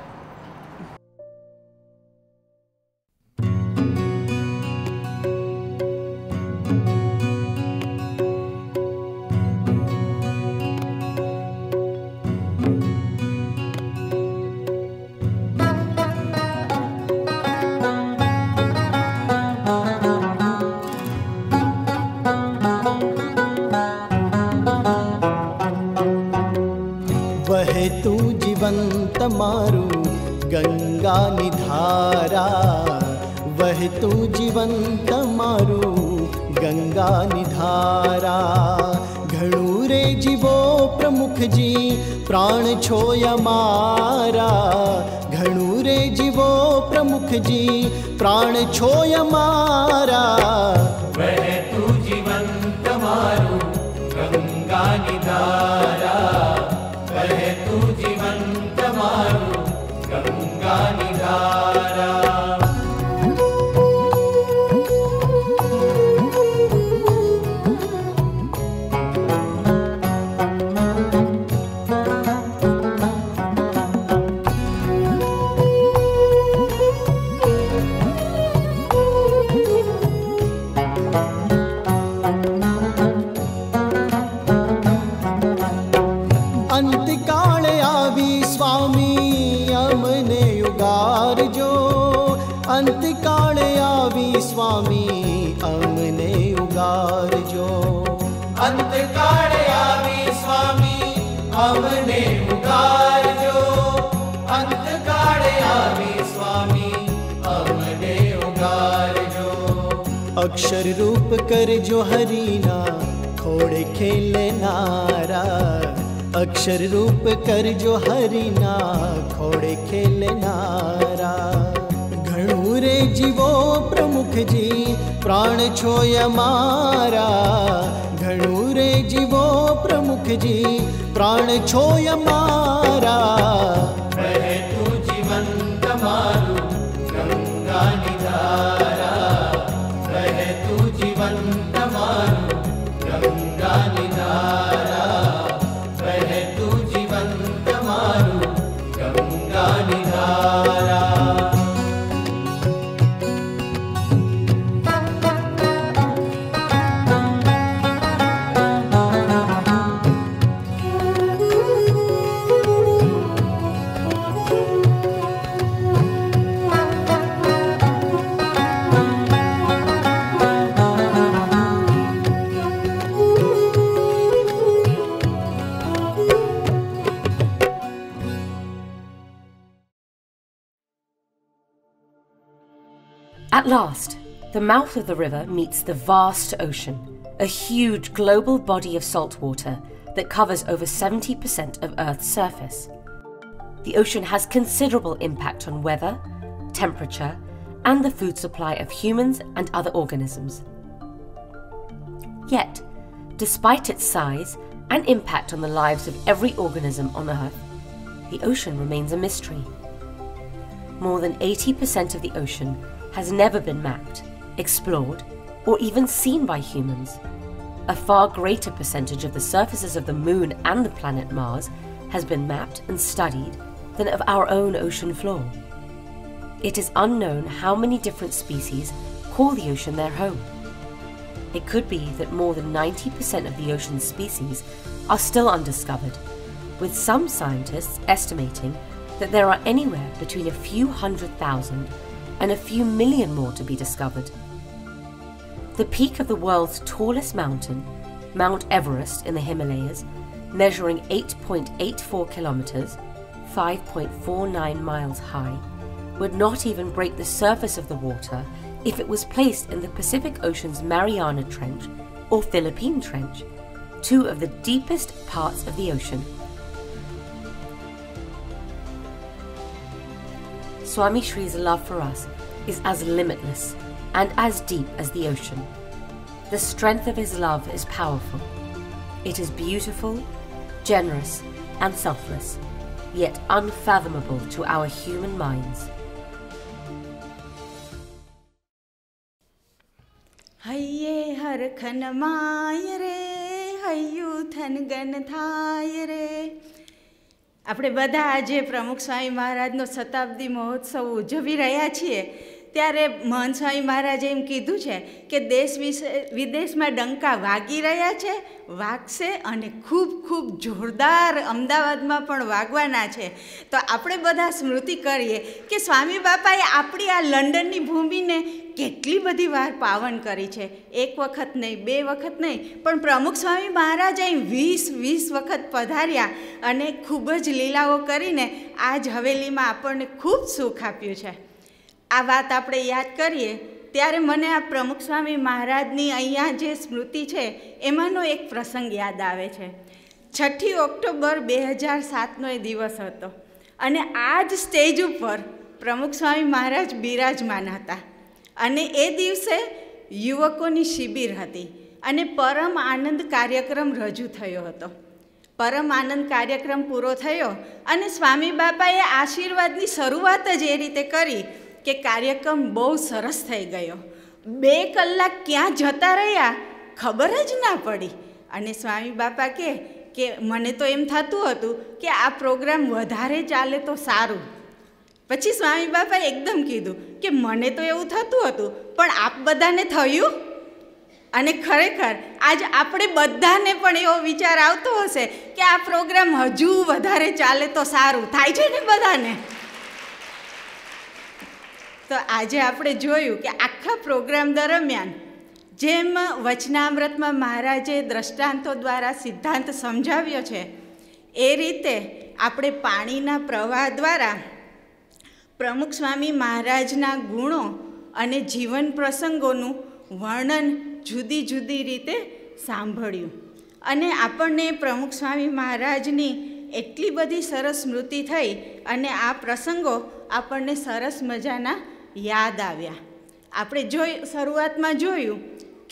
વહેતું જીવન તમારું ગંગાની ધારા, વહેતું જીવન તમારું ગંગાની ધારા. ઘણું રે જીવો પ્રમુખજી પ્રાણ છો અમારા, ઘણું રે જીવો પ્રમુખજી પ્રાણ છો અમારા. વહેતું જીવન તમારું ગંગાની ધારા, વહેતું જીવન તમારું ગંગાની ધારા. અંતકાળે આવી સ્વામી અમને ઉગારજો, અંતકાળે આવી સ્વામી અમને ઉગારજો. અંતકાળે આવી સ્વામી અમને ઉગારજો, અંતકાળે આવી સ્વામી અમને ઉગારજો. અક્ષર રૂપ કરજો હરીના ખોડે ખેલનારા, અક્ષર રૂપ કરજો હરીના ખોડે ખેલનારા. ઘણું રે જીવો પ્રમુખજી પ્રાણ છો અમારા, ઘણું રે જીવો પ્રમુખજી પ્રાણ છો અમારા. વહેતું જીવન તમારું ગંગાની ધારા, વહેતું જીવન તમારું ગંગાની ધારા, વહેતું જીવન તમારું ગંગાની ધારા. At last, the mouth of the river meets the vast ocean, a huge global body of salt water that covers over 70% of Earth's surface. The ocean has considerable impact on weather, temperature, and the food supply of humans and other organisms. Yet, despite its size and impact on the lives of every organism on Earth, the ocean remains a mystery. More than 80% of the ocean has never been mapped, explored, or even seen by humans. A far greater percentage of the surfaces of the Moon and the planet Mars has been mapped and studied than of our own ocean floor. It is unknown how many different species call the ocean their home. It could be that more than 90% of the ocean's species are still undiscovered, with some scientists estimating that there are anywhere between a few 100,000 and a few million more to be discovered. The peak of the world's tallest mountain, Mount Everest in the Himalayas, measuring 8.84 kilometers, 5.49 miles high, would not even break the surface of the water if it was placed in the Pacific Ocean's Mariana Trench or Philippine Trench, two of the deepest parts of the ocean. Swami Shri's love for us is as limitless and as deep as the ocean. The strength of his love is powerful. It is beautiful, generous, and selfless, yet unfathomable to our human minds. હૈયે હરખન my રે હૈયું થન gun થાય રે. આપણે બધા આજે પ્રમુખ સ્વામી મહારાજનો શતાબ્દી મહોત્સવ ઉજવી રહ્યા છીએ ત્યારે મહંત સ્વામી મહારાજે એમ કીધું છે કે દેશ વિદેશમાં ડંકા વાગી રહ્યા છે, વાગશે અને ખૂબ ખૂબ જોરદાર અમદાવાદમાં પણ વાગવાના છે. તો આપણે બધા સ્મૃતિ કરીએ કે સ્વામી બાપાએ આપણી આ લંડનની ભૂમિને કેટલી બધી વાર પાવન કરી છે. એક વખત નહીં, બે વખત નહીં, પણ પ્રમુખ સ્વામી મહારાજ અહીં 20 વખત પધાર્યા અને ખૂબ જ લીલાઓ કરીને આ જ હવેલીમાં આપણને ખૂબ સુખ આપ્યું છે. આ વાત આપણે યાદ કરીએ ત્યારે મને આ પ્રમુખ સ્વામી મહારાજની અહીંયા જે સ્મૃતિ છે એમાંનો એક પ્રસંગ યાદ આવે છે. 6 ઓક્ટોબર 2007નો એ દિવસ હતો અને આ જ સ્ટેજ ઉપર પ્રમુખ સ્વામી મહારાજ બિરાજમાન હતા અને એ દિવસે યુવકોની શિબિર હતી અને પરમ આનંદ કાર્યક્રમ રજૂ થયો હતો. પરમ આનંદ કાર્યક્રમ પૂરો થયો અને સ્વામી બાપાએ આશીર્વાદની શરૂઆત જ એ રીતે કરી કે કાર્યક્રમ બહુ સરસ થઈ ગયો. 2 કલાક ક્યાં જતા રહ્યા ખબર જ ના પડી અને સ્વામી બાપા કે મને તો એમ થતું હતું કે આ પ્રોગ્રામ વધારે ચાલે તો સારું. પછી સ્વામી બાપાએ એકદમ કીધું કે મને તો એવું થતું હતું પણ આપ બધાને થયું. અને ખરેખર આજ આપણે બધાને પણ એવો વિચાર આવતો હશે કે આ પ્રોગ્રામ હજુ વધારે ચાલે તો સારું. થાય છે ને બધાને? તો આજે આપણે જોયું કે આખા પ્રોગ્રામ દરમિયાન જેમ વચનામૃતમાં મહારાજે દ્રષ્ટાંતો દ્વારા સિદ્ધાંત સમજાવ્યો છે એ રીતે આપણે પાણીના પ્રવાહ દ્વારા પ્રમુખ સ્વામી મહારાજના ગુણો અને જીવન પ્રસંગોનું વર્ણન જુદી જુદી રીતે સાંભળ્યું અને આપણને પ્રમુખ સ્વામી મહારાજની એટલી બધી સરસ સ્મૃતિ થઈ અને આ પ્રસંગો આપણને સરસ મજાના યાદ આવ્યા. આપણે શરૂઆતમાં જોયું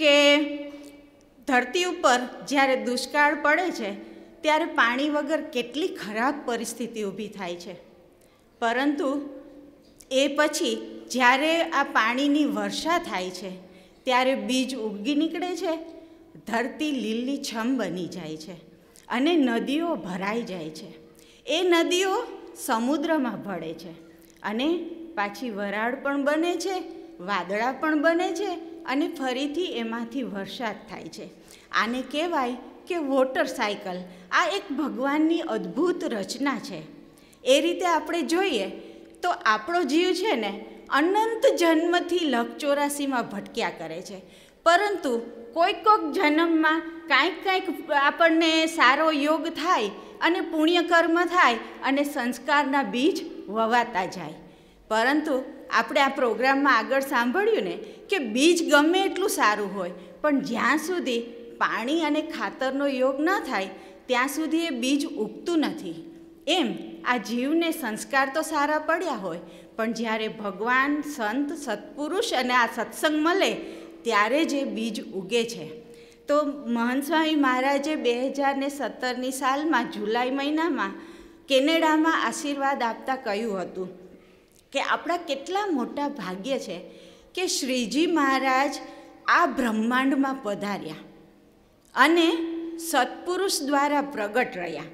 કે ધરતી ઉપર જ્યારે દુષ્કાળ પડે છે ત્યારે પાણી વગર કેટલી ખરાબ પરિસ્થિતિ ઊભી થાય છે, પરંતુ એ પછી જ્યારે આ પાણીની વર્ષા થાય છે ત્યારે બીજ ઉગી નીકળે છે, ધરતી લીલીછમ બની જાય છે અને નદીઓ ભરાઈ જાય છે. એ નદીઓ સમુદ્રમાં ભળે છે અને પાછી વરાળ પણ બને છે, વાદળા પણ બને છે અને ફરીથી એમાંથી વરસાદ થાય છે. આને કહેવાય કે વોટર સાયકલ. આ એક ભગવાનની અદ્ભુત રચના છે. એ રીતે આપણે જોઈએ તો આપણો જીવ છે ને અનંત જન્મથી 184માં ભટક્યા કરે છે, પરંતુ કોઈક જન્મમાં કાંઈક આપણને સારો યોગ થાય અને પુણ્યકર્મ થાય અને સંસ્કારના બીજ વવાતા જાય. પરંતુ આપણે આ પ્રોગ્રામમાં આગળ સાંભળ્યું ને કે બીજ ગમે એટલું સારું હોય પણ જ્યાં સુધી પાણી અને ખાતરનો યોગ ન થાય ત્યાં સુધી એ બીજ ઉગતું નથી. એમ આ જીવને સંસ્કાર તો સારા પડ્યા હોય પણ જ્યારે ભગવાન, સંત, સત્પુરુષ અને આ સત્સંગ મળે ત્યારે જ એ બીજ ઉગે છે. તો મહંત સ્વામી મહારાજે 2017ની સાલમાં જુલાઈ મહિનામાં કેનેડામાં આશીર્વાદ આપતા કહ્યું હતું કે આપણા કેટલા મોટા ભાગ્ય છે કે શ્રીજી મહારાજ આ બ્રહ્માંડમાં પધાર્યા અને સત્પુરુષ દ્વારા પ્રગટ રહ્યા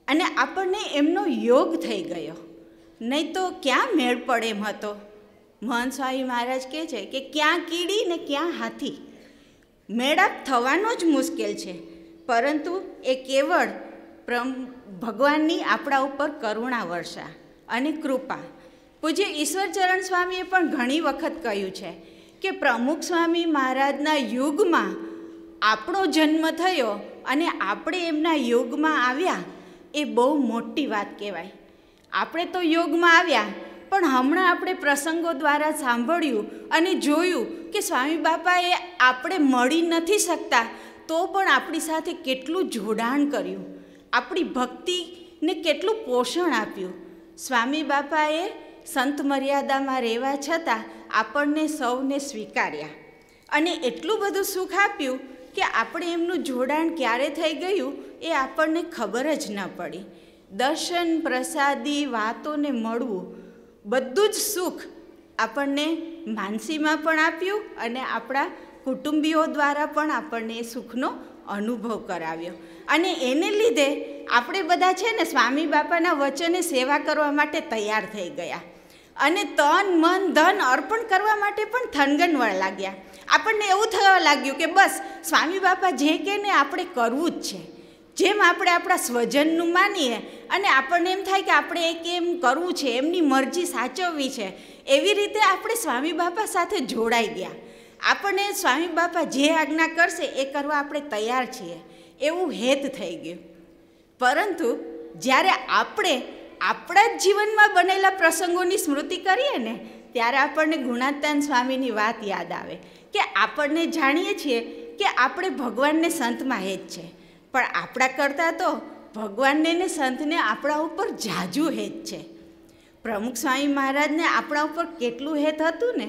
અને આપણને એમનો યોગ થઈ ગયો. નહીં તો ક્યાં મેળ પડે એમ હતો. મહંત સ્વામી મહારાજ કહે છે કે ક્યાં કીડી ને ક્યાં હાથી. મેળાપ થવાનો જ મુશ્કેલ છે, પરંતુ એ કેવળ ભગવાનની આપણા ઉપર કરુણા વર્ષા અને કૃપા. પૂજ્ય ઈશ્વરચરણ સ્વામીએ પણ ઘણી વખત કહ્યું છે કે પ્રમુખ સ્વામી મહારાજના યુગમાં આપણો જન્મ થયો અને આપણે એમના યોગમાં આવ્યા એ બહુ મોટી વાત કહેવાય. આપણે તો યોગમાં આવ્યા, પણ હમણાં આપણે પ્રસંગો દ્વારા સાંભળ્યું અને જોયું કે સ્વામી બાપાએ આપણે મળી નથી શકતા તો પણ આપણી સાથે કેટલું જોડાણ કર્યું, આપણી ભક્તિને કેટલું પોષણ આપ્યું. સ્વામી બાપાએ સંત મર્યાદામાં રહેવા છતાં આપણને સૌને સ્વીકાર્યા અને એટલું બધું સુખ આપ્યું કે આપણે એમનું જોડાણ ક્યારે થઈ ગયું એ આપણને ખબર જ ન પડી. દર્શન, પ્રસાદી, વાતોને મળવું, બધું જ સુખ આપણને માનસીમાં પણ આપ્યું અને આપણા કુટુંબીઓ દ્વારા પણ આપણને એ સુખનો અનુભવ કરાવ્યો. અને એને લીધે આપણે બધા છે ને સ્વામી બાપાના વચને સેવા કરવા માટે તૈયાર થઈ ગયા અને તન, મન, ધન અર્પણ કરવા માટે પણ થનગનવા લાગ્યા. આપણને એવું થવા લાગ્યું કે બસ સ્વામી બાપા જે કહે ને આપણે કરવું જ છે. જેમ આપણે આપણા સ્વજનનું માનીએ અને આપણને એમ થાય કે આપણે એ કેમ કરવું છે, એમની મરજી સાચવવી છે, એવી રીતે આપણે સ્વામી બાપા સાથે જોડાઈ ગયા. આપણને સ્વામી બાપા જે આજ્ઞા કરશે એ કરવા આપણે તૈયાર છીએ એવું હેત થઈ ગયું. પરંતુ જ્યારે આપણે આપણા જ જીવનમાં બનેલા પ્રસંગોની સ્મૃતિ કરીએ ને ત્યારે આપણને ગુણાતાન સ્વામીની વાત યાદ આવે કે આપણને જાણીએ છીએ કે આપણે ભગવાનને સંતમાં હેત છે, પણ આપણા કરતાં તો ભગવાનને ને સંતને આપણા ઉપર ઝાઝું હેત છે. પ્રમુખ સ્વામી મહારાજને આપણા ઉપર કેટલું હેત હતું ને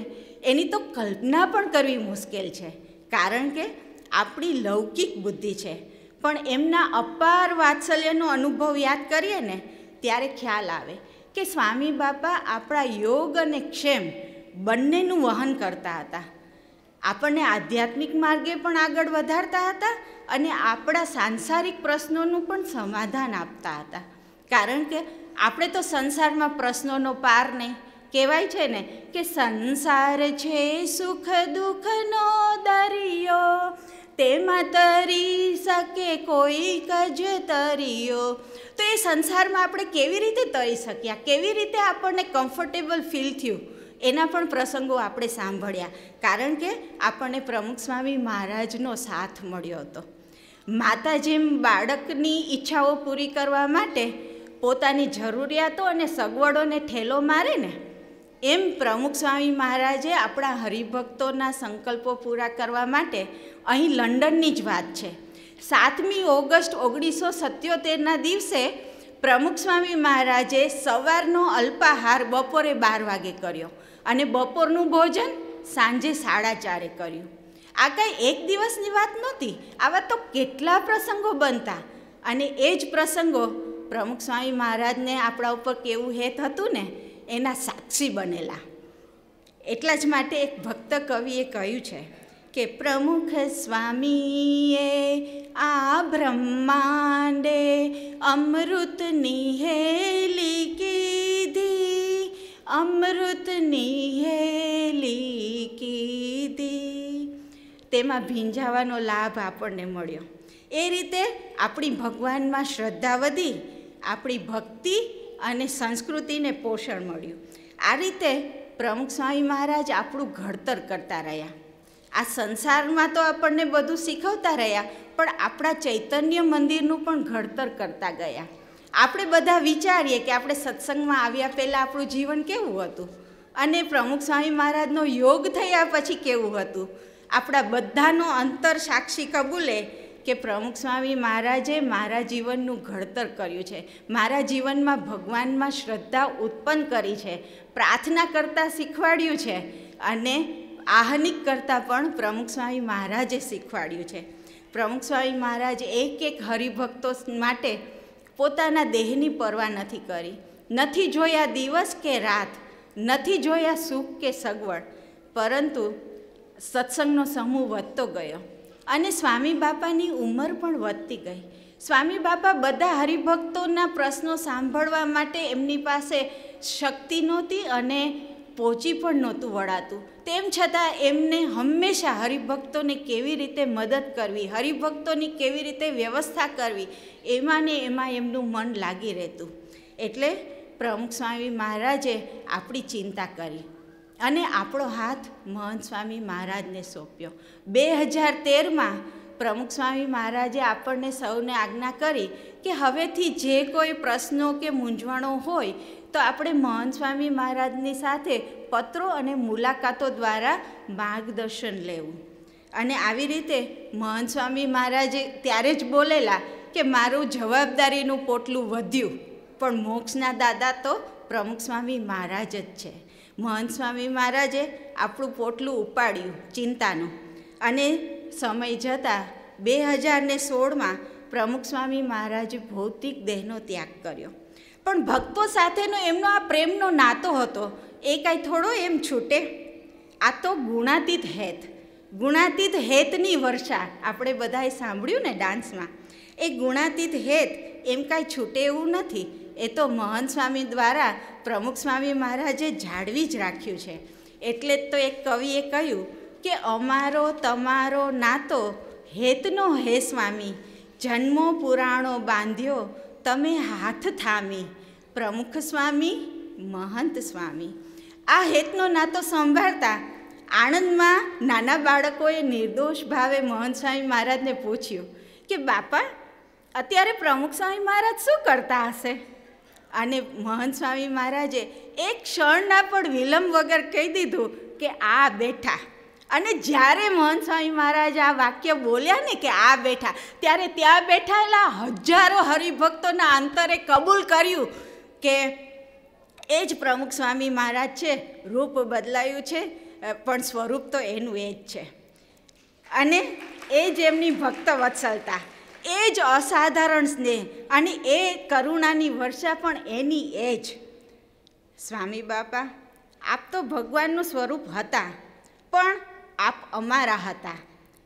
એની તો કલ્પના પણ કરવી મુશ્કેલ છે, કારણ કે આપણી લૌકિક બુદ્ધિ છે. પણ એમના અપાર વાત્સલ્યનો અનુભવ યાદ કરીએ ને ત્યારે ખ્યાલ આવે કે સ્વામી બાપા આપણા યોગ અને ક્ષેમ બંનેનું વહન કરતા હતા. આપણને આધ્યાત્મિક માર્ગે પણ આગળ વધારતા હતા અને આપણા સાંસારિક પ્રશ્નોનું પણ સમાધાન આપતા હતા. કારણ કે આપણે તો સંસારમાં પ્રશ્નોનો પાર નહીં. કહેવાય છે ને કે સંસાર છે સુખ દુઃખનો દરિયો, તેમાં તરી શકે કોઈક જ તરિયો. તો એ સંસારમાં આપણે કેવી રીતે તરી શક્યા, કેવી રીતે આપણને કમ્ફર્ટેબલ ફીલ થયું એના પણ પ્રસંગો આપણે સાંભળ્યા. કારણ કે આપણને પ્રમુખ સ્વામી મહારાજનો સાથ મળ્યો હતો. માતા જેમ બાળકની ઈચ્છાઓ પૂરી કરવા માટે પોતાની જરૂરિયાતો અને સગવડોને ઠેલો મારે ને એમ પ્રમુખ સ્વામી મહારાજે આપણા હરિભક્તોના સંકલ્પો પૂરા કરવા માટે અહીં લંડનની જ વાત છે. 7મી ઓગસ્ટ 1977ના દિવસે પ્રમુખ સ્વામી મહારાજે સવારનો અલ્પાહાર બપોરે 12 વાગે કર્યો અને બપોરનું ભોજન સાંજે 4:30 કર્યું. આ કાંઈ એક દિવસની વાત નહોતી, આવા તો કેટલા પ્રસંગો બનતા. અને એ જ પ્રસંગો પ્રમુખ સ્વામી મહારાજને આપણા ઉપર કેવું હેત હતું ને એના સાક્ષી બનેલા. એટલા જ માટે એક ભક્ત કવિએ કહ્યું છે કે પ્રમુખ સ્વામીએ આ બ્રહ્માંડે અમૃતની હેલી કીધી, અમૃતની હેલી કીધી. તેમાં ભીંજાવાનો લાભ આપણને મળ્યો. એ રીતે આપણી ભગવાનમાં શ્રદ્ધા વધી, આપણી ભક્તિ અને સંસ્કૃતિને પોષણ મળ્યું. આ રીતે પ્રમુખ સ્વામી મહારાજ આપણું ઘડતર કરતા રહ્યા. આ સંસારમાં તો આપણને બધું શીખવતા રહ્યા, પણ આપણા ચૈતન્ય મંદિરનું પણ ઘડતર કરતા ગયા. આપણે બધા વિચારીએ કે આપણે સત્સંગમાં આવ્યા પહેલાં આપણું જીવન કેવું હતું અને પ્રમુખ સ્વામી મહારાજનો યોગ થયા પછી કેવું હતું. આપણા બધાનો અંતર સાક્ષી કબૂલે કે પ્રમુખ સ્વામી મહારાજે મારા જીવનનું ઘડતર કર્યું છે, મારા જીવનમાં ભગવાનમાં શ્રદ્ધા ઉત્પન્ન કરી છે, પ્રાર્થના કરતાં શીખવાડ્યું છે અને આહનિક કરતાં પણ પ્રમુખ સ્વામી મહારાજે શીખવાડ્યું છે. પ્રમુખ સ્વામી મહારાજ એક હરિભક્તો માટે પોતાના દેહની પરવા નથી કરી, નથી જોયા દિવસ કે રાત, નથી જોયા સુખ કે સગવડ, પરંતુ સત્સંગનો સમૂહ વધતો ગયો અને સ્વામી બાપાની ઉંમર પણ વધતી ગઈ. સ્વામી બાપા બધા હરિભક્તોના પ્રશ્નો સાંભળવા માટે એમની પાસે શક્તિ નહોતી અને પહોંચી પણ નહોતું વળાતું. તેમ છતાં એમને હંમેશા હરિભક્તોને કેવી રીતે મદદ કરવી, હરિભક્તોની કેવી રીતે વ્યવસ્થા કરવી એમાં ને એમાં એમનું મન લાગી રહેતું. એટલે પ્રમુખ સ્વામી મહારાજે આપણી ચિંતા કરી અને આપણો હાથ મહંત સ્વામી મહારાજને સોંપ્યો. 2013માં પ્રમુખ સ્વામી મહારાજે આપણને સૌને આજ્ઞા કરી કે હવેથી જે કોઈ પ્રશ્નો કે મૂંઝવણો હોય તો આપણે મહંત સ્વામી મહારાજની સાથે પત્રો અને મુલાકાતો દ્વારા માર્ગદર્શન લેવું. અને આવી રીતે મહંત સ્વામી મહારાજે ત્યારે જ બોલેલા કે મારું જવાબદારીનું પોટલું વધ્યું, પણ મોક્ષના દાદા તો પ્રમુખ સ્વામી મહારાજ જ છે. મહંત સ્વામી મહારાજે આપણું પોટલું ઉપાડ્યું ચિંતાનું, અને સમય જતાં 2016માં પ્રમુખ સ્વામી મહારાજે ભૌતિક દેહનો ત્યાગ કર્યો. પણ ભક્તો સાથેનો એમનો આ પ્રેમનો નાતો હતો એ કાંઈ થોડો એમ છૂટે. આ તો ગુણાતીત હેત, ગુણાતીત હેતની વર્ષા આપણે બધાએ સાંભળ્યું ને ડાન્સમાં. એ ગુણાતીત હેત એમ કાંઈ છૂટે એવું નથી. એ તો મહંત સ્વામી દ્વારા પ્રમુખ સ્વામી મહારાજે જાળવી જ રાખ્યું છે. એટલે જ તો એક કવિએ કહ્યું કે અમારો તમારો નાતો હેતનો હે સ્વામી, જન્મો પુરાણો બાંધ્યો તમે હાથ થામી, પ્રમુખ સ્વામી મહંત સ્વામી. આ હેતનો નાતો સંભાળતા આણંદમાં નાના બાળકોએ નિર્દોષ ભાવે મહંત સ્વામી મહારાજને પૂછ્યું કે બાપા અત્યારે પ્રમુખ સ્વામી મહારાજ શું કરતા હશે? અને મહંત સ્વામી મહારાજે એક ક્ષણના પણ વિલંબ વગર કહી દીધું કે આ બેઠા. અને જ્યારે મહંત સ્વામી મહારાજ આ વાક્ય બોલ્યા ને કે આ બેઠા, ત્યારે ત્યાં બેઠાયેલા હજારો હરિભક્તોના અંતરે કબૂલ કર્યું કે એ જ પ્રમુખ સ્વામી મહારાજ છે. રૂપ બદલાયું છે પણ સ્વરૂપ તો એનું એ જ છે. અને એ જ એમની ભક્ત વત્સલતા, એ જ અસાધારણ સ્નેહ અને એ કરુણાની વર્ષા પણ એની એ જ. સ્વામી બાપા આપ તો ભગવાનનું સ્વરૂપ હતા, પણ આપ અમારા હતા.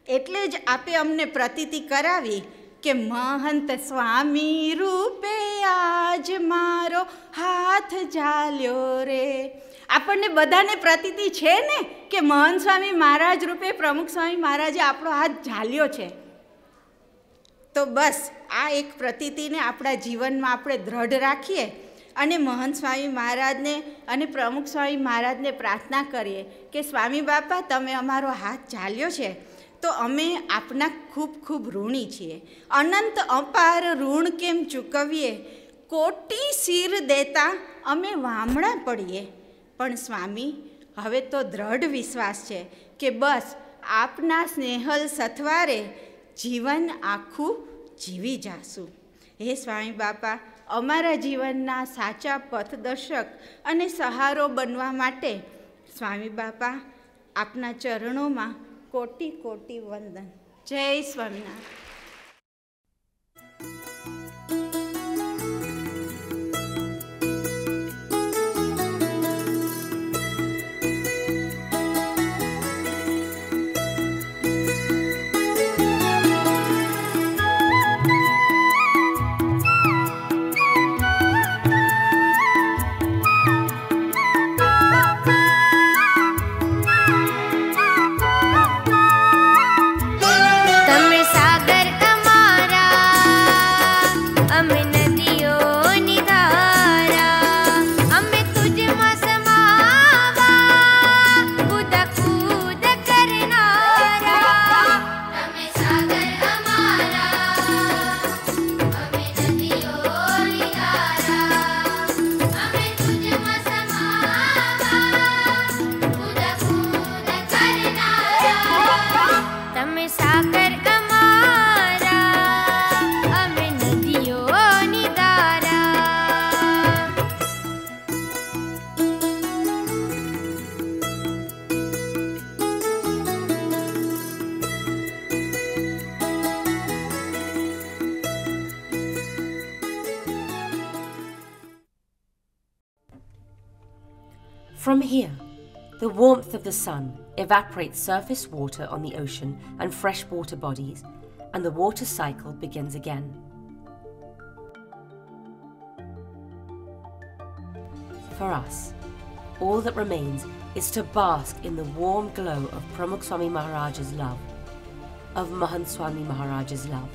એટલે જ આપે અમને પ્રતીતિ કરાવી કે મહંત સ્વામી રૂપે આજ મારો હાથ ઝાલ્યો રે. આપણને બધાને પ્રતીતિ છે ને કે મહંત સ્વામી મહારાજ રૂપે પ્રમુખ સ્વામી મહારાજે આપણો હાથ ઝાલ્યો છે. તો બસ આ એક પ્રતીતિને આપણા જીવનમાં આપણે દ્રઢ રાખીએ અને મહંત સ્વામી મહારાજને અને પ્રમુખ સ્વામી મહારાજને પ્રાર્થના કરીએ કે સ્વામી બાપા તમે અમારો હાથ ઝાલ્યો છે તો અમે આપના ખૂબ ખૂબ ઋણી છીએ. અનંત અપાર ઋણ કેમ ચૂકવીએ, કોટી શિર દેતા અમે વામણા પડીએ. પણ સ્વામી હવે તો દ્રઢ વિશ્વાસ છે કે બસ આપના સ્નેહલ સથવારે જીવન આખું જીવી જાશું. હે સ્વામી બાપા અમારા જીવનના સાચા પથદર્શક અને સહારો બનવા માટે સ્વામી બાપા આપના ચરણોમાં કોટી કોટી વંદન. જય Swaminarayan. From here, the warmth of the sun evaporates surface water on the ocean and freshwater bodies, and the water cycle begins again. For us, all that remains is to bask in the warm glow of Pramukh Swami Maharaj's love, of Mahant Swami Maharaj's love.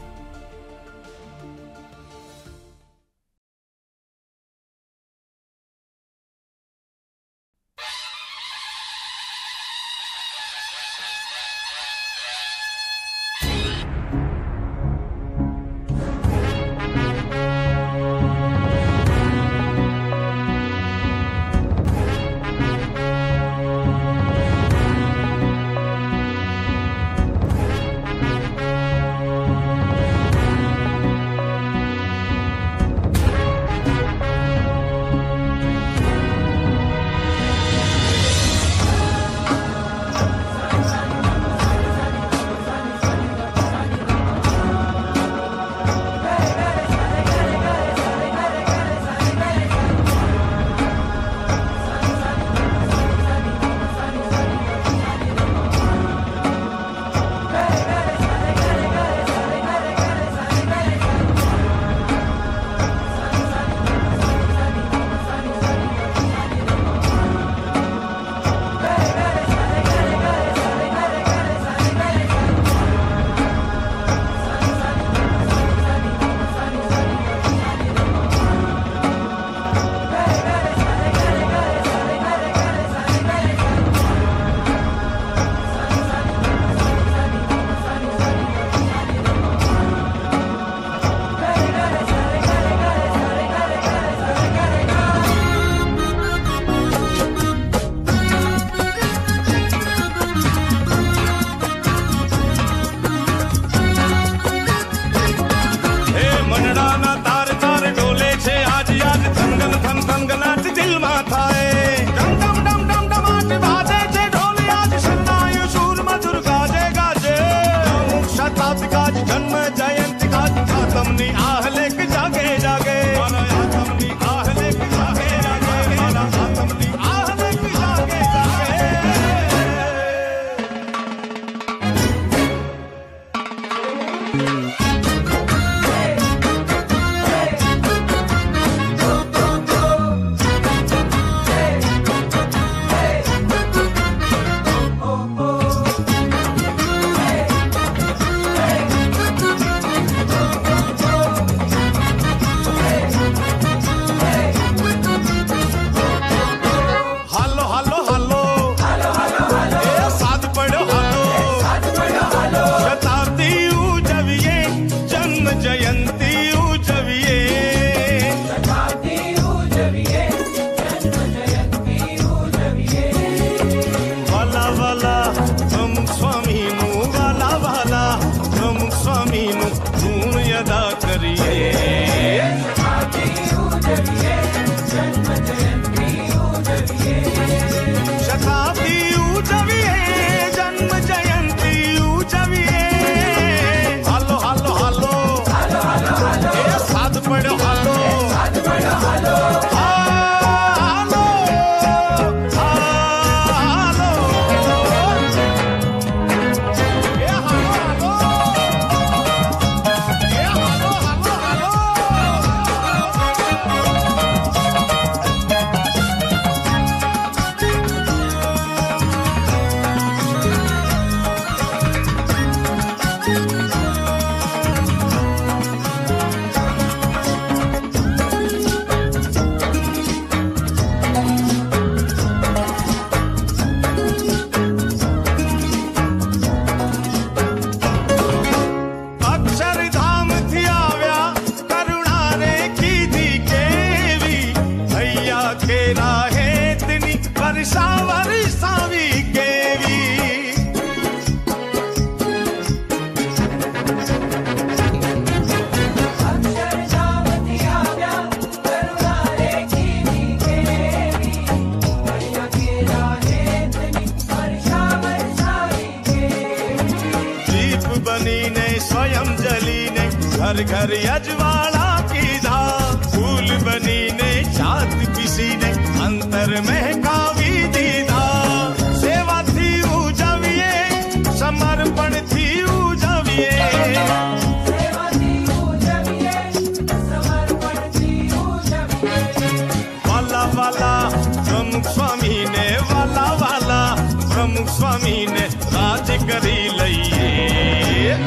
ધન ધન ગનાટ દિલમાં થાય ડમ ડમ ડમ ડમ ડમાટ વાજે છે ઢોલ આજ શરણાયું શૂર મધુર ગાજે ગાજે શતાબ્દી કાજ જન્મ જયંતિ કાજ આતમની આહ લેક જાગે જાગે આતમની આહ લેક જાગે જાગે આતમની આહ લેક જાગે જાગે घर घर अजवाड़ा कीधा फूल बनी ने चात किसी ने अंतर महकावी दीधा सेवा थी उजविए समर्पण थी उजविए वाला वाला प्रमुख स्वामी ने वाला वाला प्रमुख स्वामी ने राज करी लइए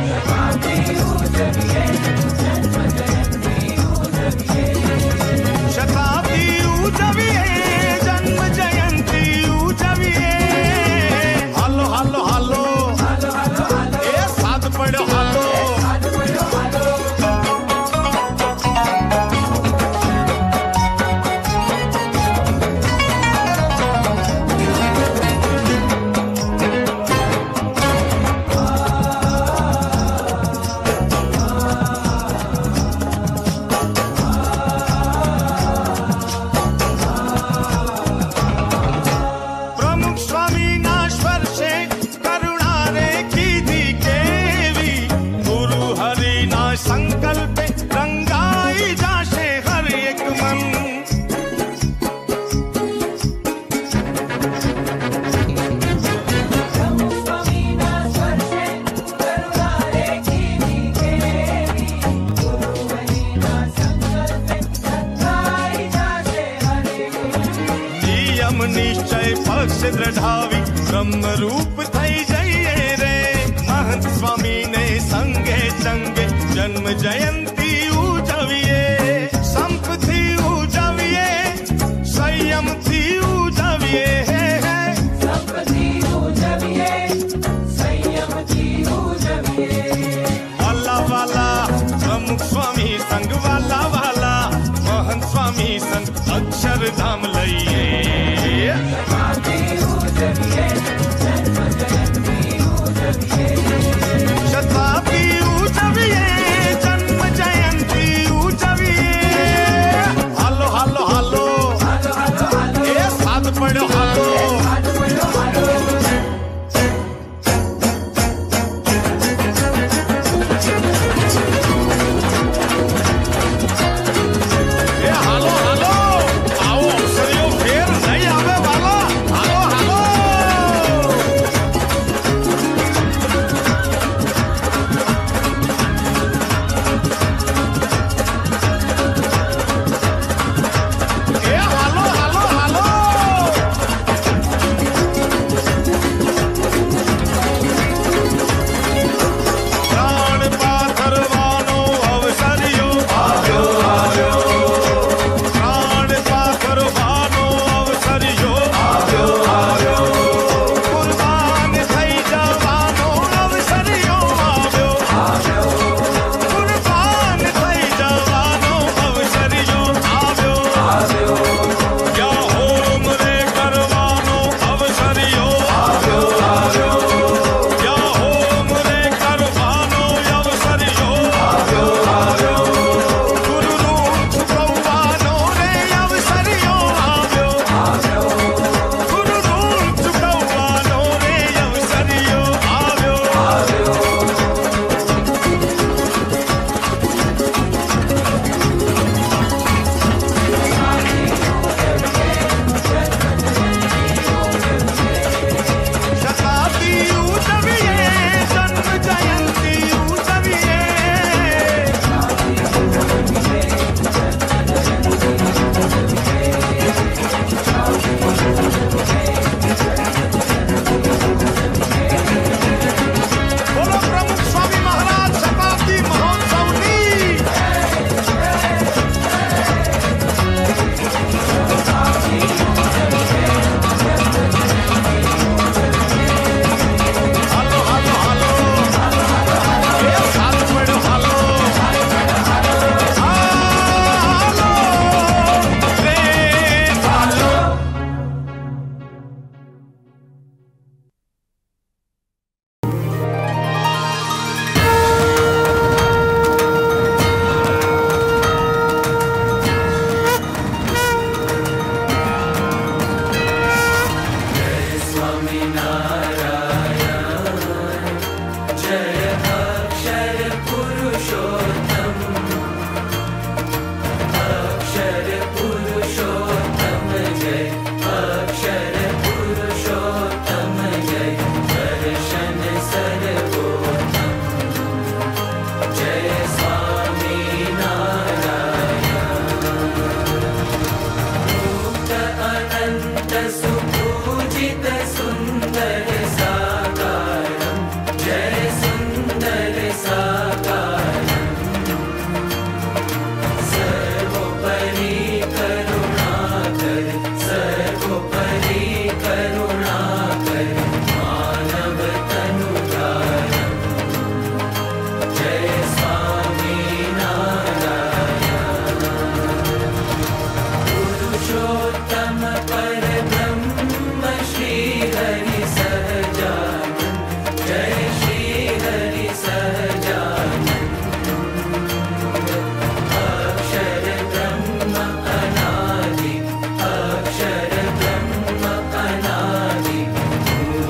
शताब्दी उजविए जन्म जयंती उजविए हालो हालो हालो ए साथ पड़ो हालो દ્રઢાવી બ્રહ્મ રૂપ થઈ જઈએ રે મહંત સ્વામી ને સંગે સંગે જન્મ જયંતી ઉજવીએ સંપથી ઉજવીએ સંયમથી ઉજવીએ સંપથી ઉજવીએ સંયમથી ઉજવીએ વાલા વાલા પ્રમુખ સ્વામી સંગ વાલા વાલા મહંત સ્વામી સંગ અક્ષરધામ લઈએ शताब्दी उजविए जन्म जय निराकारं सर्वोपरि करुणाकर सर्वोपरि करुणाकर मानव तनुधारं जय स्वामी नारायण पुरुषोत्तम परब्रह्म श्री हरि सहजानंद जय श्री हरि सहजानंद अक्षर ब्रह्म अनादि अक्षर ब्रह्म अनादि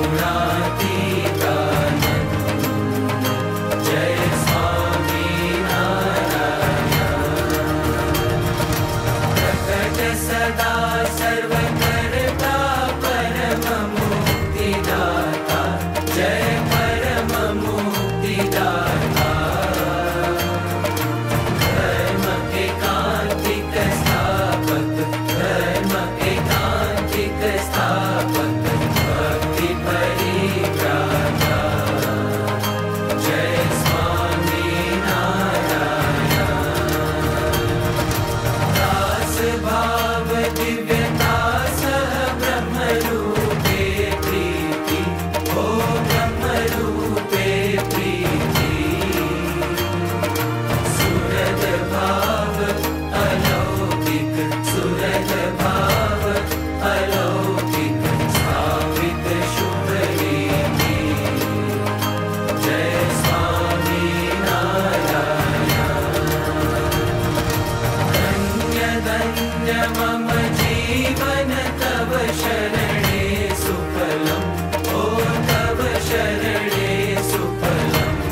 गुणातीतानंद जय स्वामी नारायण प्रकट सदा सर्वकर्ता परम मुक्तिदाता जय परम मुक्तिदाता धर्म के कांतिक स्थापक धर्म के कांतिक स्थापक भक्ति परित्राता जय स्वामी नारायण दास भाव दिव्यता सह ब्रह्म रूपे प्रीति ओ ब्रह्म रूपे प्रीति सुरद भाव अलौकिक सुरद भाव अलौकिक स्थापित शुभ रीति जय स्वामी नारायण धन्य धन्य मम जीवन तव शरणे सुफलम् ओ तव शरणे सुफलम्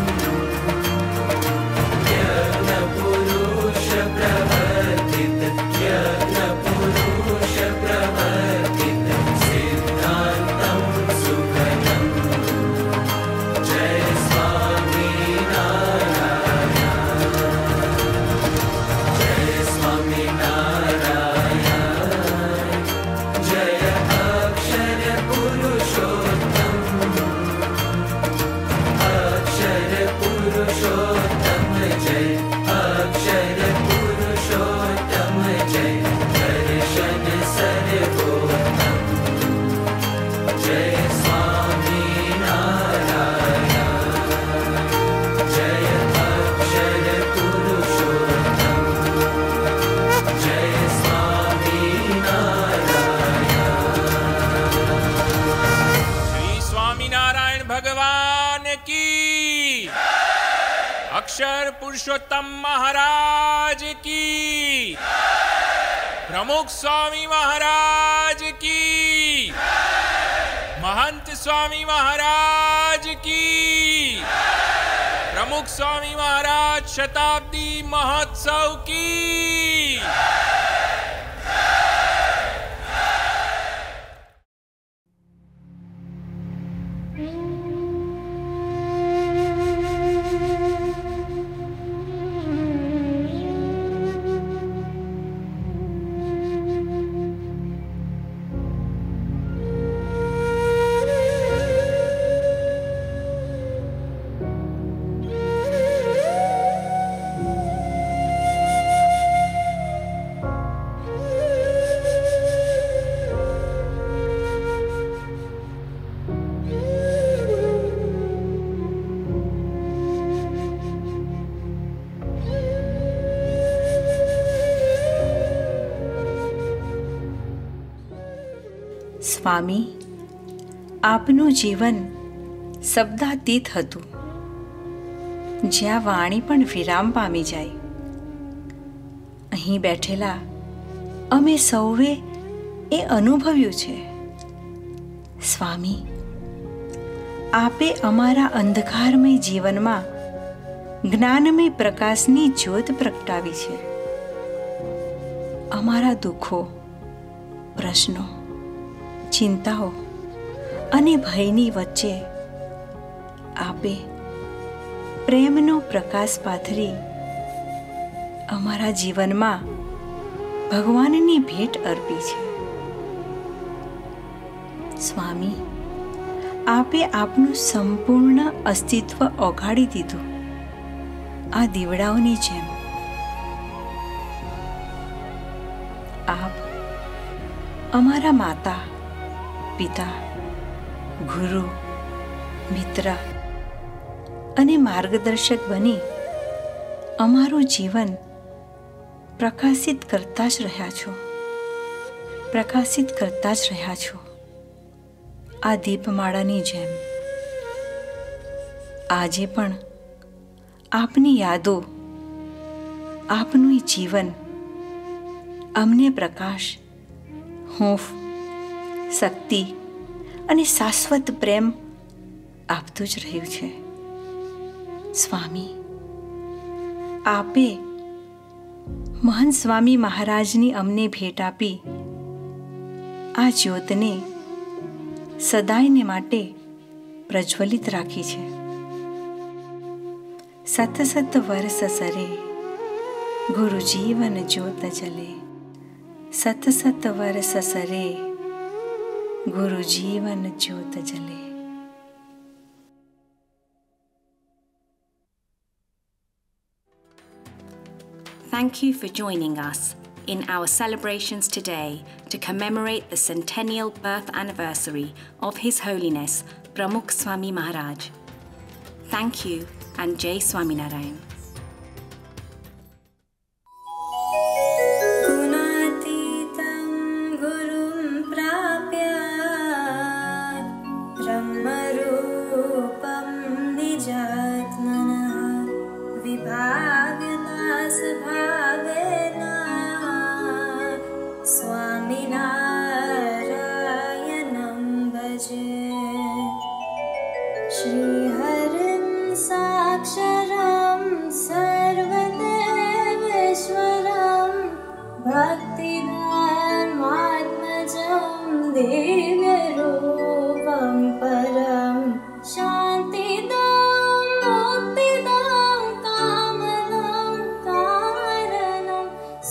यज्ञ पुरुष प्रवर्तित यज्ञ पुरुष प्रवर्तित सिद्धान्तं सुफलम् जय स्वामी नारायण जय स्वामी नारायण जय अक्षर पुरुषोत्तम अक्षर पुरुषोत्तम जय अक्षर पुरुषोत्तम जय दर्शन सर्वोत्तम जय स्वामी नारायण जय अक्षर पुरुषोत्तम जय स्वामी नारायण श्री स्वामीनारायण भगवान की अक्षर पुरुषोत्तम महाराज की प्रमुख स्वामी महाराज की महंत स्वामी महाराज की प्रमुख स्वामी महाराज शताब्दी महोत्सव की સ્વામી, આપનું જીવન શબ્દાતીત હતું, જ્યાં વાણી પણ વિરામ પામી જાય. અહીં બેઠેલા અમે સૌએ એ અનુભવ્યું છે. સ્વામી, આપે અમારા અંધકારમય જીવનમાં જ્ઞાનમય પ્રકાશની જ્યોત પ્રગટાવી છે. અમારા દુઃખો, પ્રશ્નો, ચિંતાઓ અને ભયની વચ્ચે આપે પ્રેમનો પ્રકાશ પાથરી અમારા જીવનમાં ભગવાનની ભેટ અર્પી છે. સ્વામી, આપે આપનું સંપૂર્ણ અસ્તિત્વ ઓગાળી દીધું આ દીવડાઓની જેમ આપ અમારા માતા, પિતા, ગુરુ, મિત્ર અને માર્ગદર્શક બની અમારું જીવન પ્રકાશિત કરતા જ રહ્યા છો, પ્રકાશિત કરતા જ રહ્યા છો. આ દીપમાળાની જેમ આજે પણ આપની યાદો, આપનું જીવન અમને પ્રકાશ, હૂંફ, શક્તિ અને શાશ્વત પ્રેમ આપતું જ રહ્યું છે. સ્વામી, આપે મહંત સ્વામી મહારાજની અમને ભેટ આપી આ જ્યોતને સદાયને માટે પ્રજ્વલિત રાખી છે. સત સત વર્ષ સરે ગુરુ જીવન જ્યોત જલે, સત સત વર્ષ સરે ગુરુ જીવન જ્યોત જલે. Thank you for joining us in our celebrations today to commemorate the centennial birth anniversary of His Holiness Pramukh Swami Maharaj. Thank you and Jai Swami Narayan.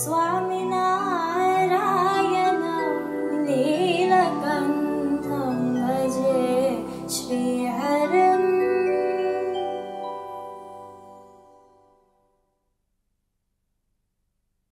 Swami